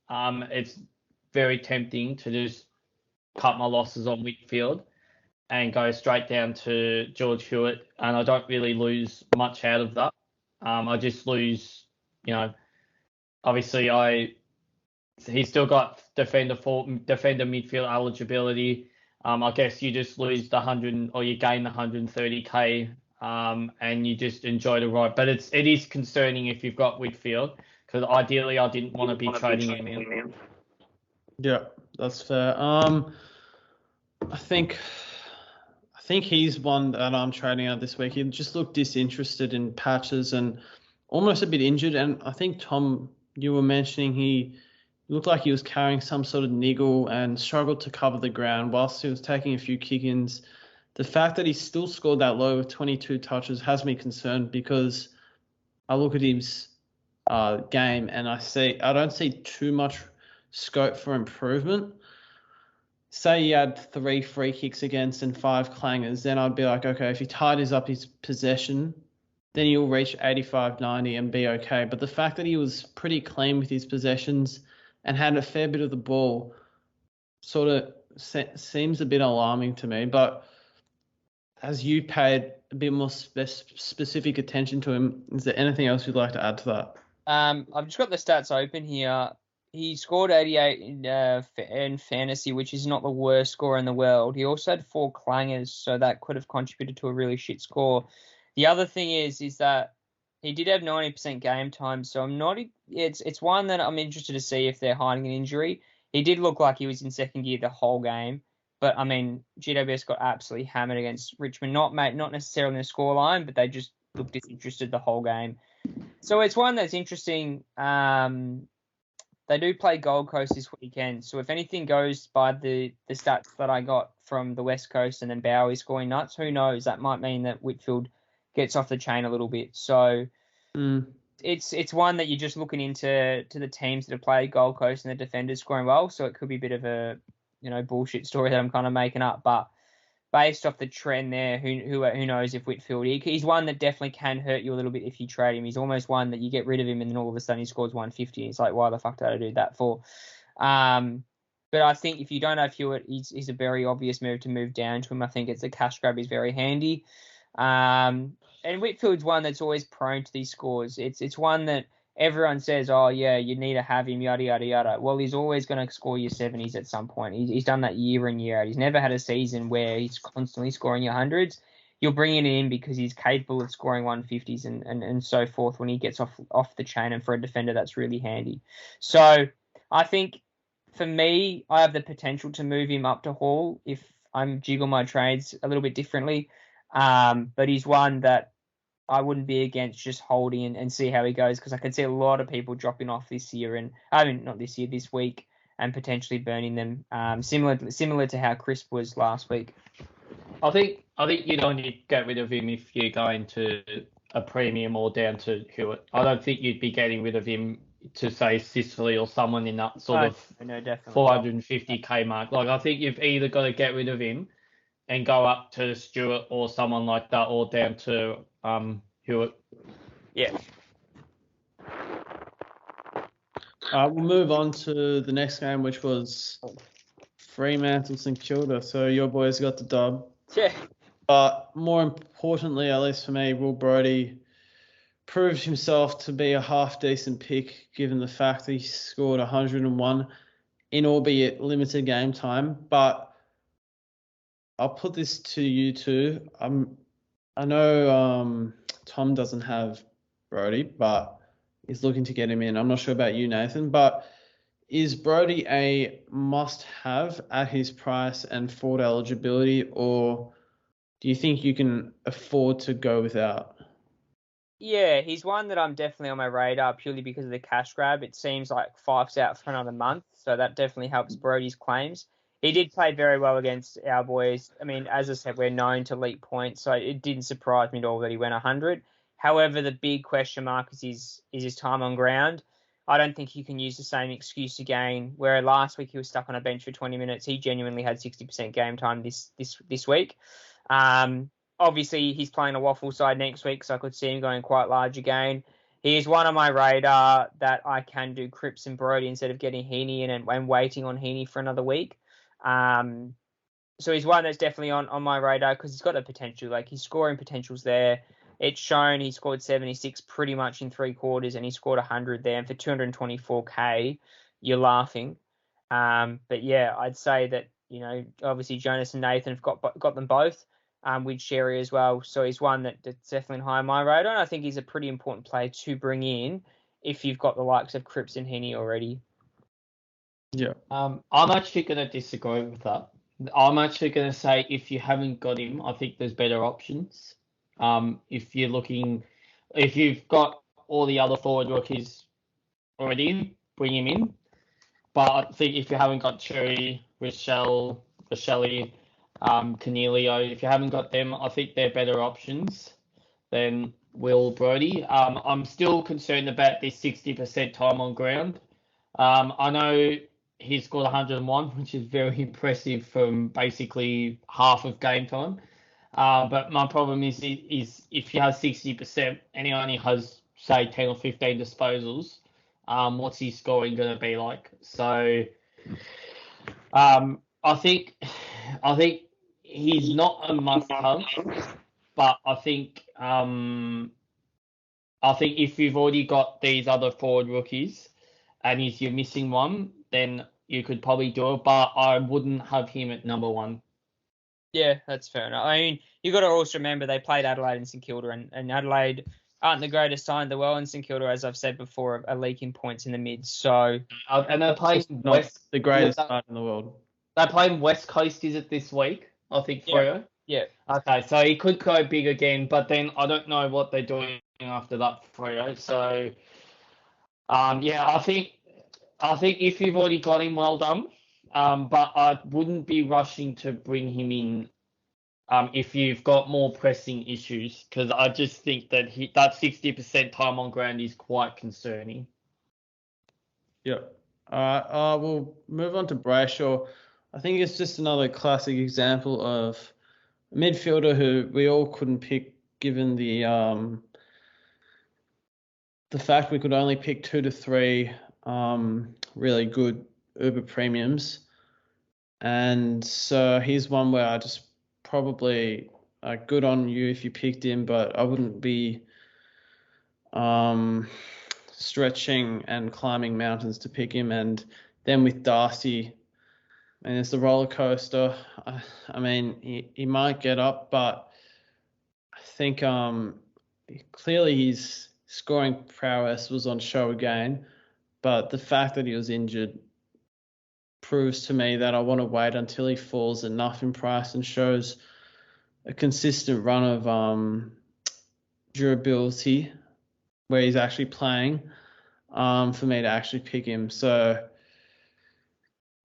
It's very tempting to just cut my losses on Whitfield and go straight down to George Hewitt, and I don't really lose much out of that. I just lose, obviously he's still got defender midfield eligibility. I guess you just lose the 100 or you gain the 130k. And you just enjoy the ride. But it is concerning if you've got Whitfield, because ideally I didn't want to be trading him in. Yeah, that's fair. I think he's one that I'm trading out this week. He just looked disinterested in patches and almost a bit injured. And I think, Tom, you were mentioning he looked like he was carrying some sort of niggle and struggled to cover the ground whilst he was taking a few kick-ins. The fact that he still scored that low with 22 touches has me concerned because I look at his game and I don't see too much scope for improvement. Say he had 3 free kicks against and 5 clangers, then I'd be like, okay, if he tidies up his possession, then he'll reach 85, 90 and be okay. But the fact that he was pretty clean with his possessions and had a fair bit of the ball sort of seems a bit alarming to me. But as you paid a bit more specific attention to him, is there anything else you'd like to add to that? I've just got the stats open here. He scored 88 in fantasy, which is not the worst score in the world. He also had 4 clangers, so that could have contributed to a really shit score. The other thing is that he did have 90% game time, so it's one that I'm interested to see if they're hiding an injury. He did look like he was in second gear the whole game. But, I mean, GWS got absolutely hammered against Richmond. Not necessarily in the scoreline, but they just looked disinterested the whole game. So it's one that's interesting. They do play Gold Coast this weekend. So if anything goes by the stats that I got from the West Coast and then Bowie scoring nuts, who knows? That might mean that Whitfield gets off the chain a little bit. So it's one that you're just looking into the teams that have played Gold Coast and the defenders scoring well. So it could be a bit of a bullshit story that I'm kind of making up, but based off the trend there, who knows if Whitfield, he's one that definitely can hurt you a little bit if you trade him. He's almost one that you get rid of him and then all of a sudden he scores 150. It's like, why the fuck did I do that for? But I think if you don't have Hewitt, he's a very obvious move to move down to him. I think it's a cash grab is very handy. And Whitfield's one that's always prone to these scores. It's one that everyone says, oh, yeah, you need to have him, yada, yada, yada. Well, he's always going to score your 70s at some point. He's done that year in, year out. He's never had a season where he's constantly scoring your 100s. You'll bring it in because he's capable of scoring 150s and so forth when he gets off the chain. And for a defender, that's really handy. So I think for me, I have the potential to move him up to Hall if I'm jiggle my trades a little bit differently. But he's one that I wouldn't be against just holding and see how he goes because I could see a lot of people dropping off this year this week and potentially burning them. Similar to how Crisp was last week. I think you'd only get rid of him if you're going to a premium or down to Hewitt. I don't think you'd be getting rid of him to say Sicily or someone in that sort of 450k mark. Like I think you've either got to get rid of him and go up to Stewart or someone like that, or down to Hewitt. Yeah. We'll move on to the next game, which was Fremantle St Kilda. So your boys got the dub. Yeah. But more importantly, at least for me, Will Brodie proved himself to be a half-decent pick, given the fact that he scored 101 in albeit limited game time. But I'll put this to you two. I know Tom doesn't have Brodie, but he's looking to get him in. I'm not sure about you, Nathan, but is Brodie a must-have at his price and forward eligibility, or do you think you can afford to go without? Yeah, he's one that I'm definitely on my radar purely because of the cash grab. It seems like Fife's out for another month, so that definitely helps Brodie's claims. He did play very well against our boys. I mean, as I said, we're known to leak points, so it didn't surprise me at all that he went 100. However, the big question mark is his time on ground. I don't think you can use the same excuse again, where last week he was stuck on a bench for 20 minutes. He genuinely had 60% game time this week. Obviously, he's playing a waffle side next week, so I could see him going quite large again. He is one on my radar that I can do Cripps and Brodie instead of getting Heaney in and waiting on Heaney for another week. So he's one that's definitely on my radar because he's got the potential. Like, his scoring potential's there. It's shown he scored 76 pretty much in 3 quarters, and he scored 100 there. And for 224K, you're laughing. But yeah, I'd say that, obviously Jonas and Nathan have got them both. With Sherry as well. So he's one that's definitely high on my radar. And I think he's a pretty important player to bring in if you've got the likes of Cripps and Heaney already. Yeah. I'm actually going to disagree with that. I'm actually going to say if you haven't got him, I think there's better options. If you've got all the other forward rookies already, bring him in. But I think if you haven't got Cherry, Rochelle, Cornelio, if you haven't got them, I think they're better options than Will Brodie. I'm still concerned about this 60% time on ground. I know he scored 101, which is very impressive from basically half of game time. But my problem is if you have 60% and he only has, say, 10 or 15 disposals, what's his scoring going to be like? So I think he's not a must-have, but I think if you've already got these other forward rookies and if you're missing one, then you could probably do it, but I wouldn't have him at number 1. Yeah, that's fair enough. I mean, you've got to also remember they played Adelaide and St Kilda, and Adelaide aren't the greatest side in the world, and St Kilda, as I've said before, are leaking points in the mid. So, and they're playing the greatest side in the world. They're playing West Coast, is it this week? I think Freo. Yeah. Okay, so he could go big again, but then I don't know what they're doing after that Freo. So, I think if you've already got him, well done. But I wouldn't be rushing to bring him in if you've got more pressing issues, because I just think that that 60% time on ground is quite concerning. Yep. All right. We'll move on to Brayshaw. I think it's just another classic example of a midfielder who we all couldn't pick, given the fact we could only pick 2 to 3 really good Uber premiums. And so he's one where I just probably good on you if you picked him, but I wouldn't be stretching and climbing mountains to pick him. And then with Darcy, and it's the roller coaster. I mean, he might get up, but I think clearly his scoring prowess was on show again. But the fact that he was injured proves to me that I want to wait until he falls enough in price and shows a consistent run of durability where he's actually playing for me to actually pick him. So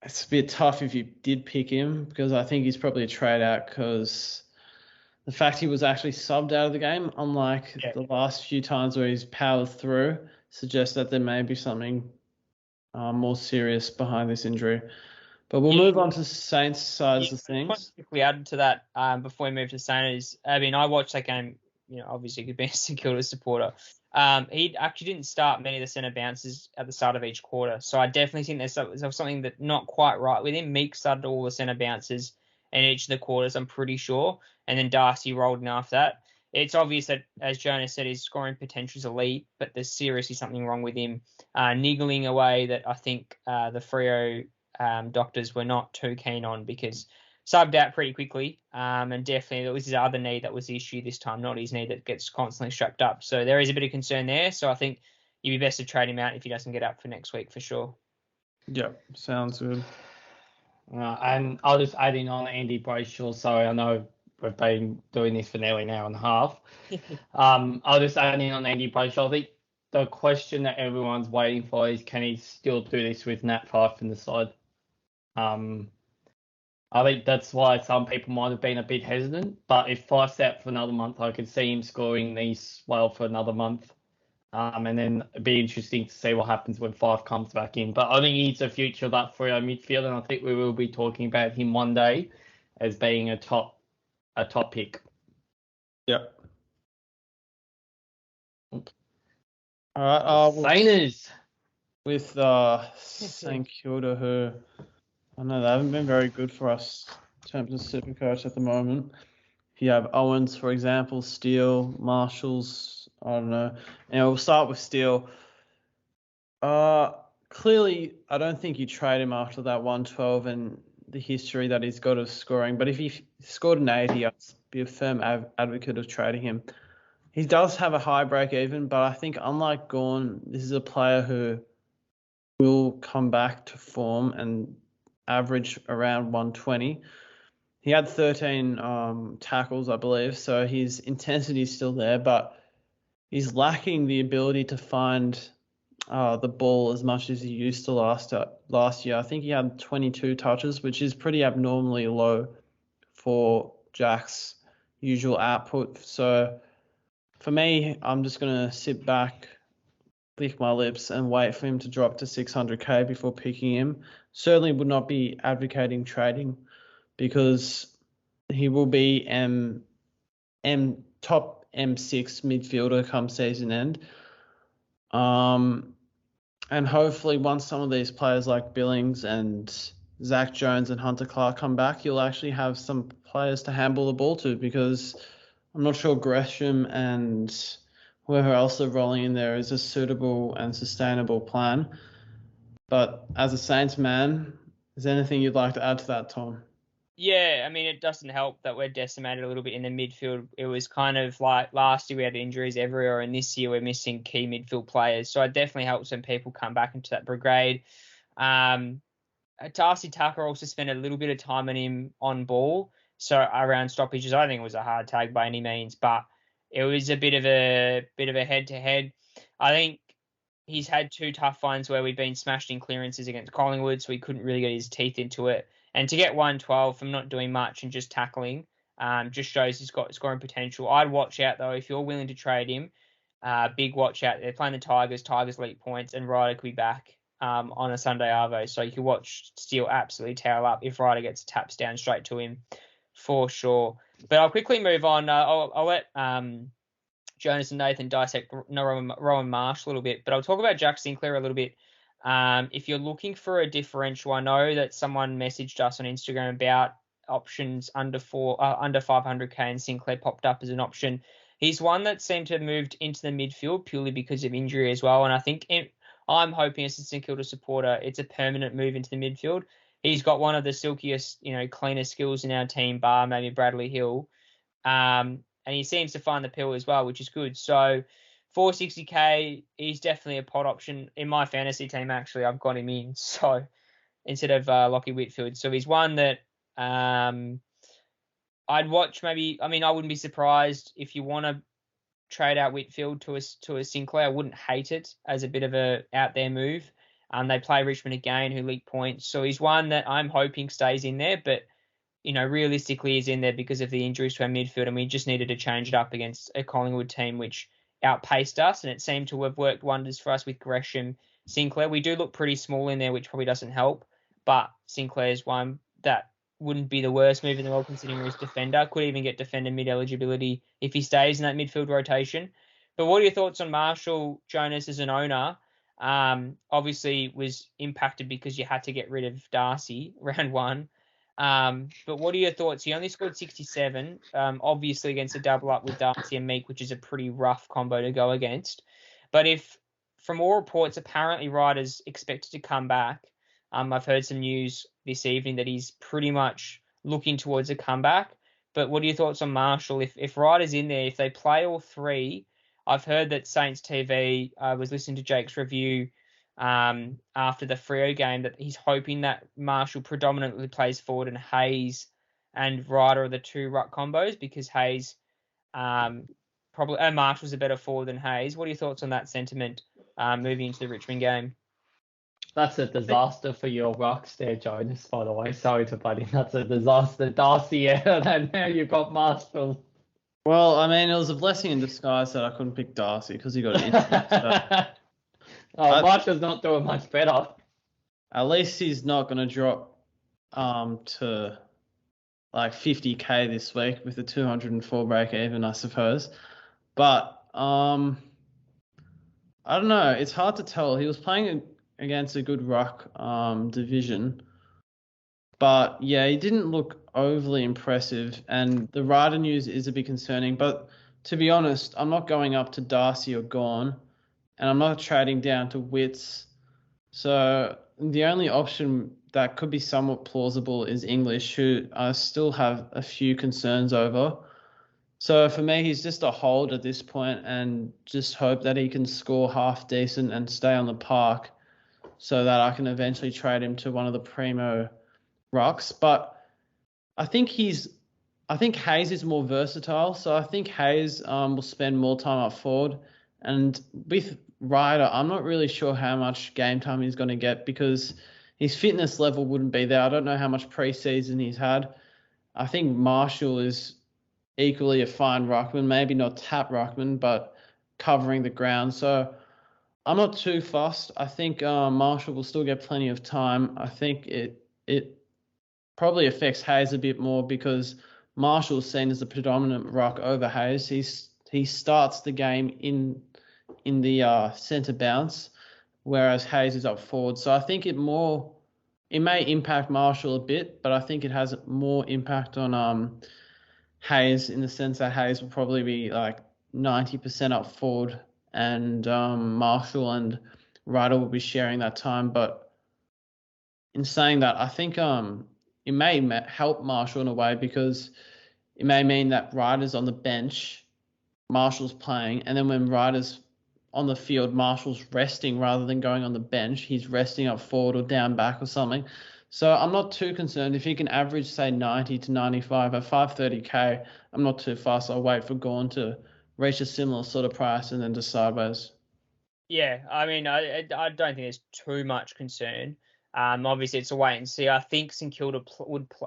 it's a bit tough if you did pick him, because I think he's probably a trade out, because the fact he was actually subbed out of the game, unlike the last few times where he's powered through, suggests that there may be something more serious behind this injury. But we'll move on to Saints sides of things. Quickly add to that before we move to Saints. I mean, I watched that game, obviously being a St Kilda supporter. He actually didn't start many of the centre bounces at the start of each quarter. So I definitely think there's something that not quite right with him. Meek started all the centre bounces in each of the quarters, I'm pretty sure. And then Darcy rolled in after that. It's obvious that, as Jonas said, his scoring potential is elite, but there's seriously something wrong with him. Niggling away that I think the Freo doctors were not too keen on, because subbed out pretty quickly, and definitely it was his other knee that was the issue this time, not his knee that gets constantly strapped up. So there is a bit of concern there. So I think you'd be best to trade him out if he doesn't get up for next week for sure. Yeah, sounds good. And I'll just add in on Andy Brayshaw. Sorry, I know we've been doing this for nearly an hour and a half. I'll just add in on Andy Brayshaw. I think the question that everyone's waiting for is, can he still do this with Nat Fyfe in the side? I think that's why some people might have been a bit hesitant. But if Fyfe's out for another month, I could see him scoring these well for another month. And then it'd be interesting to see what happens when Fyfe comes back in. But I think he's the future of that Freo midfield, and I think we will be talking about him one day as being a top pick. Yep. All right. Sainers. With St Kilda, who I know they haven't been very good for us in terms of Supercoach at the moment. If you have Owens, for example, Steele, Marshalls, I don't know. And we'll start with Steele. Clearly, I don't think you trade him after that 112 and the history that he's got of scoring. But if he scored an 80, I'd be a firm advocate of trading him. He does have a high break even, but I think unlike Gawn, this is a player who will come back to form and average around 120. He had 13 tackles, I believe, so his intensity is still there, but he's lacking the ability to find the ball as much as he used to last year. I think he had 22 touches, which is pretty abnormally low for Jack's usual output. So for me, I'm just going to sit back, lick my lips, and wait for him to drop to 600k before picking him. Certainly would not be advocating trading, because he will be top M6 midfielder come season end. And hopefully once some of these players like Billings and Zach Jones and Hunter Clark come back, you'll actually have some players to handball the ball to, because I'm not sure Gresham and whoever else they're rolling in there is a suitable and sustainable plan. But as a Saints man, is there anything you'd like to add to that, Tom? Yeah, I mean, it doesn't help that we're decimated a little bit in the midfield. It was kind of like last year we had injuries everywhere, and this year we're missing key midfield players. So it definitely helps when people come back into that brigade. Darcy Tucker also spent a little bit of time on him on ball, so around stoppages. I think it was a hard tag by any means, but it was a bit of a head-to-head. I think he's had two tough ones where we've been smashed in clearances against Collingwood, so he couldn't really get his teeth into it. And to get 112 from not doing much and just tackling just shows he's got scoring potential. I'd watch out, though, if you're willing to trade him. Big watch out. They're playing the Tigers. Tigers lead points, and Ryder could be back on a Sunday arvo. So you can watch Steele absolutely towel up if Ryder gets taps down straight to him for sure. But I'll quickly move on. I'll let Jonas and Nathan dissect Rowan Marsh a little bit, but I'll talk about Jack Sinclair a little bit. If you're looking for a differential, I know that someone messaged us on Instagram about options under 500k, and Sinclair popped up as an option. He's one that seemed to have moved into the midfield purely because of injury as well, and I think I'm hoping as a St Kilda supporter, it's a permanent move into the midfield. He's got one of the silkiest, cleanest skills in our team, bar maybe Bradley Hill, and he seems to find the pill as well, which is good. So 460k, he's definitely a pot option in my fantasy team. Actually, I've got him in, so instead of Lockie Whitfield. So he's one that I'd watch. Maybe, I wouldn't be surprised if you want to trade out Whitfield to a Sinclair. I wouldn't hate it as a bit of a out there move. They play Richmond again, who leak points. So he's one that I'm hoping stays in there, but realistically is in there because of the injuries to our midfield, and we just needed to change it up against a Collingwood team which outpaced us, and it seemed to have worked wonders for us with Gresham, Sinclair. We do look pretty small in there, which probably doesn't help, but Sinclair's one that wouldn't be the worst move in the world considering he's defender. Could even get defender mid-eligibility if he stays in that midfield rotation. But what are your thoughts on Marshall, Jonas, as an owner? Obviously was impacted because you had to get rid of Darcy round 1. But what are your thoughts? He only scored 67, obviously against a double up with Darcy and Meek, which is a pretty rough combo to go against. But if, from all reports, apparently Ryder's expected to come back. I've heard some news this evening that he's pretty much looking towards a comeback. But what are your thoughts on Marshall? If Ryder's in there, if they play all 3, I've heard that Saints TV, I was listening to Jake's review after the Freo game, that he's hoping that Marshall predominantly plays forward and Hayes and Ryder are the 2 ruck combos, because Hayes Marshall's a better forward than Hayes. What are your thoughts on that sentiment moving into the Richmond game? That's a disaster for your rucks there, Jonas, by the way. Sorry to butt in. That's a disaster. Darcy out, and now you've got Marshall. Well, I mean, it was a blessing in disguise that I couldn't pick Darcy because he got injured. Marshall's not doing much better. At least he's not going to drop to like 50k this week with the 204 break even, I suppose. But I don't know. It's hard to tell. He was playing against a good ruck division. But yeah, he didn't look overly impressive, and the Ryder news is a bit concerning. But to be honest, I'm not going up to Darcy or Gawn, and I'm not trading down to Wits. So the only option that could be somewhat plausible is English, who I still have a few concerns over. So for me, he's just a hold at this point, and just hope that he can score half decent and stay on the park, so that I can eventually trade him to one of the primo rucks. But I think Hayes is more versatile, so I think Hayes will spend more time up forward. And with Ryder, I'm not really sure how much game time he's going to get, because his fitness level wouldn't be there. I don't know how much preseason he's had. I think Marshall is equally a fine ruckman, maybe not tap ruckman, but covering the ground. So I'm not too fussed. I think Marshall will still get plenty of time. I think it probably affects Hayes a bit more, because Marshall's seen as the predominant ruck over Hayes. He starts the game in the centre bounce, whereas Hayes is up forward. So I think it may impact Marshall a bit, but I think it has more impact on Hayes, in the sense that Hayes will probably be like 90% up forward, and Marshall and Ryder will be sharing that time. But in saying that, I think it may help Marshall in a way, because it may mean that Ryder's on the bench, Marshall's playing, and then when Ryder's on the field, Marshall's resting rather than going on the bench. He's resting up forward or down back or something. So I'm not too concerned. If he can average, say, 90 to 95 at 530k, I'm not too fast. I'll wait for Gawn to reach a similar sort of price and then just sideways. Yeah, I mean, I don't think there's too much concern. Obviously, it's a wait and see. I think St Kilda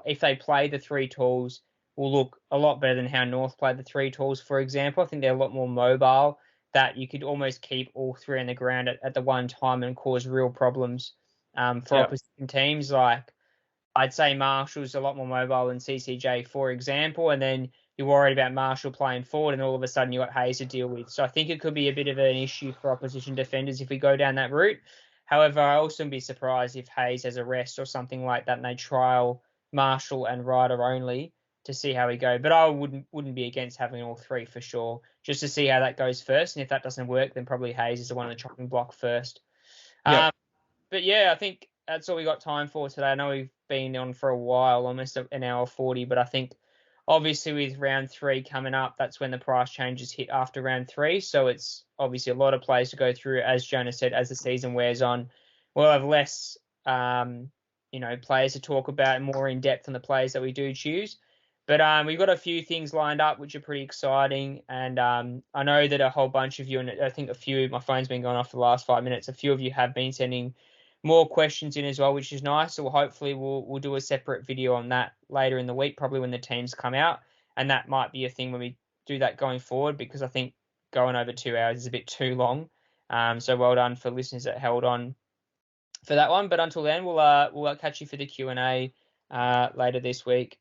if they play the 3 tools, will look a lot better than how North played the 3 tools, for example. I think they're a lot more mobile, that you could almost keep all 3 on the ground at the one time and cause real problems for opposition teams. Like, I'd say Marshall's a lot more mobile than CCJ, for example, and then you're worried about Marshall playing forward, and all of a sudden you got Hayes to deal with. So I think it could be a bit of an issue for opposition defenders if we go down that route. However, I also wouldn't be surprised if Hayes has a rest or something like that, and they trial Marshall and Ryder only to see how we go. But I wouldn't be against having all 3 for sure, just to see how that goes first. And if that doesn't work, then probably Hayes is the one on the chopping block first. But yeah, I think that's all we got time for today. I know we've been on for a while, almost an hour 40, but I think obviously with round 3 coming up, that's when the price changes hit after round 3. So it's obviously a lot of players to go through. As Jonah said, as the season wears on, we'll have less, players to talk about, more in depth on the players that we do choose. But we've got a few things lined up which are pretty exciting, and I know that a whole bunch of you, and I think my phone's been going off for the last 5 minutes, a few of you have been sending more questions in as well, which is nice. So hopefully we'll do a separate video on that later in the week, probably when the teams come out, and that might be a thing when we do that going forward, because I think going over 2 hours is a bit too long. So well done for listeners that held on for that one. But until then, we'll catch you for the Q&A later this week.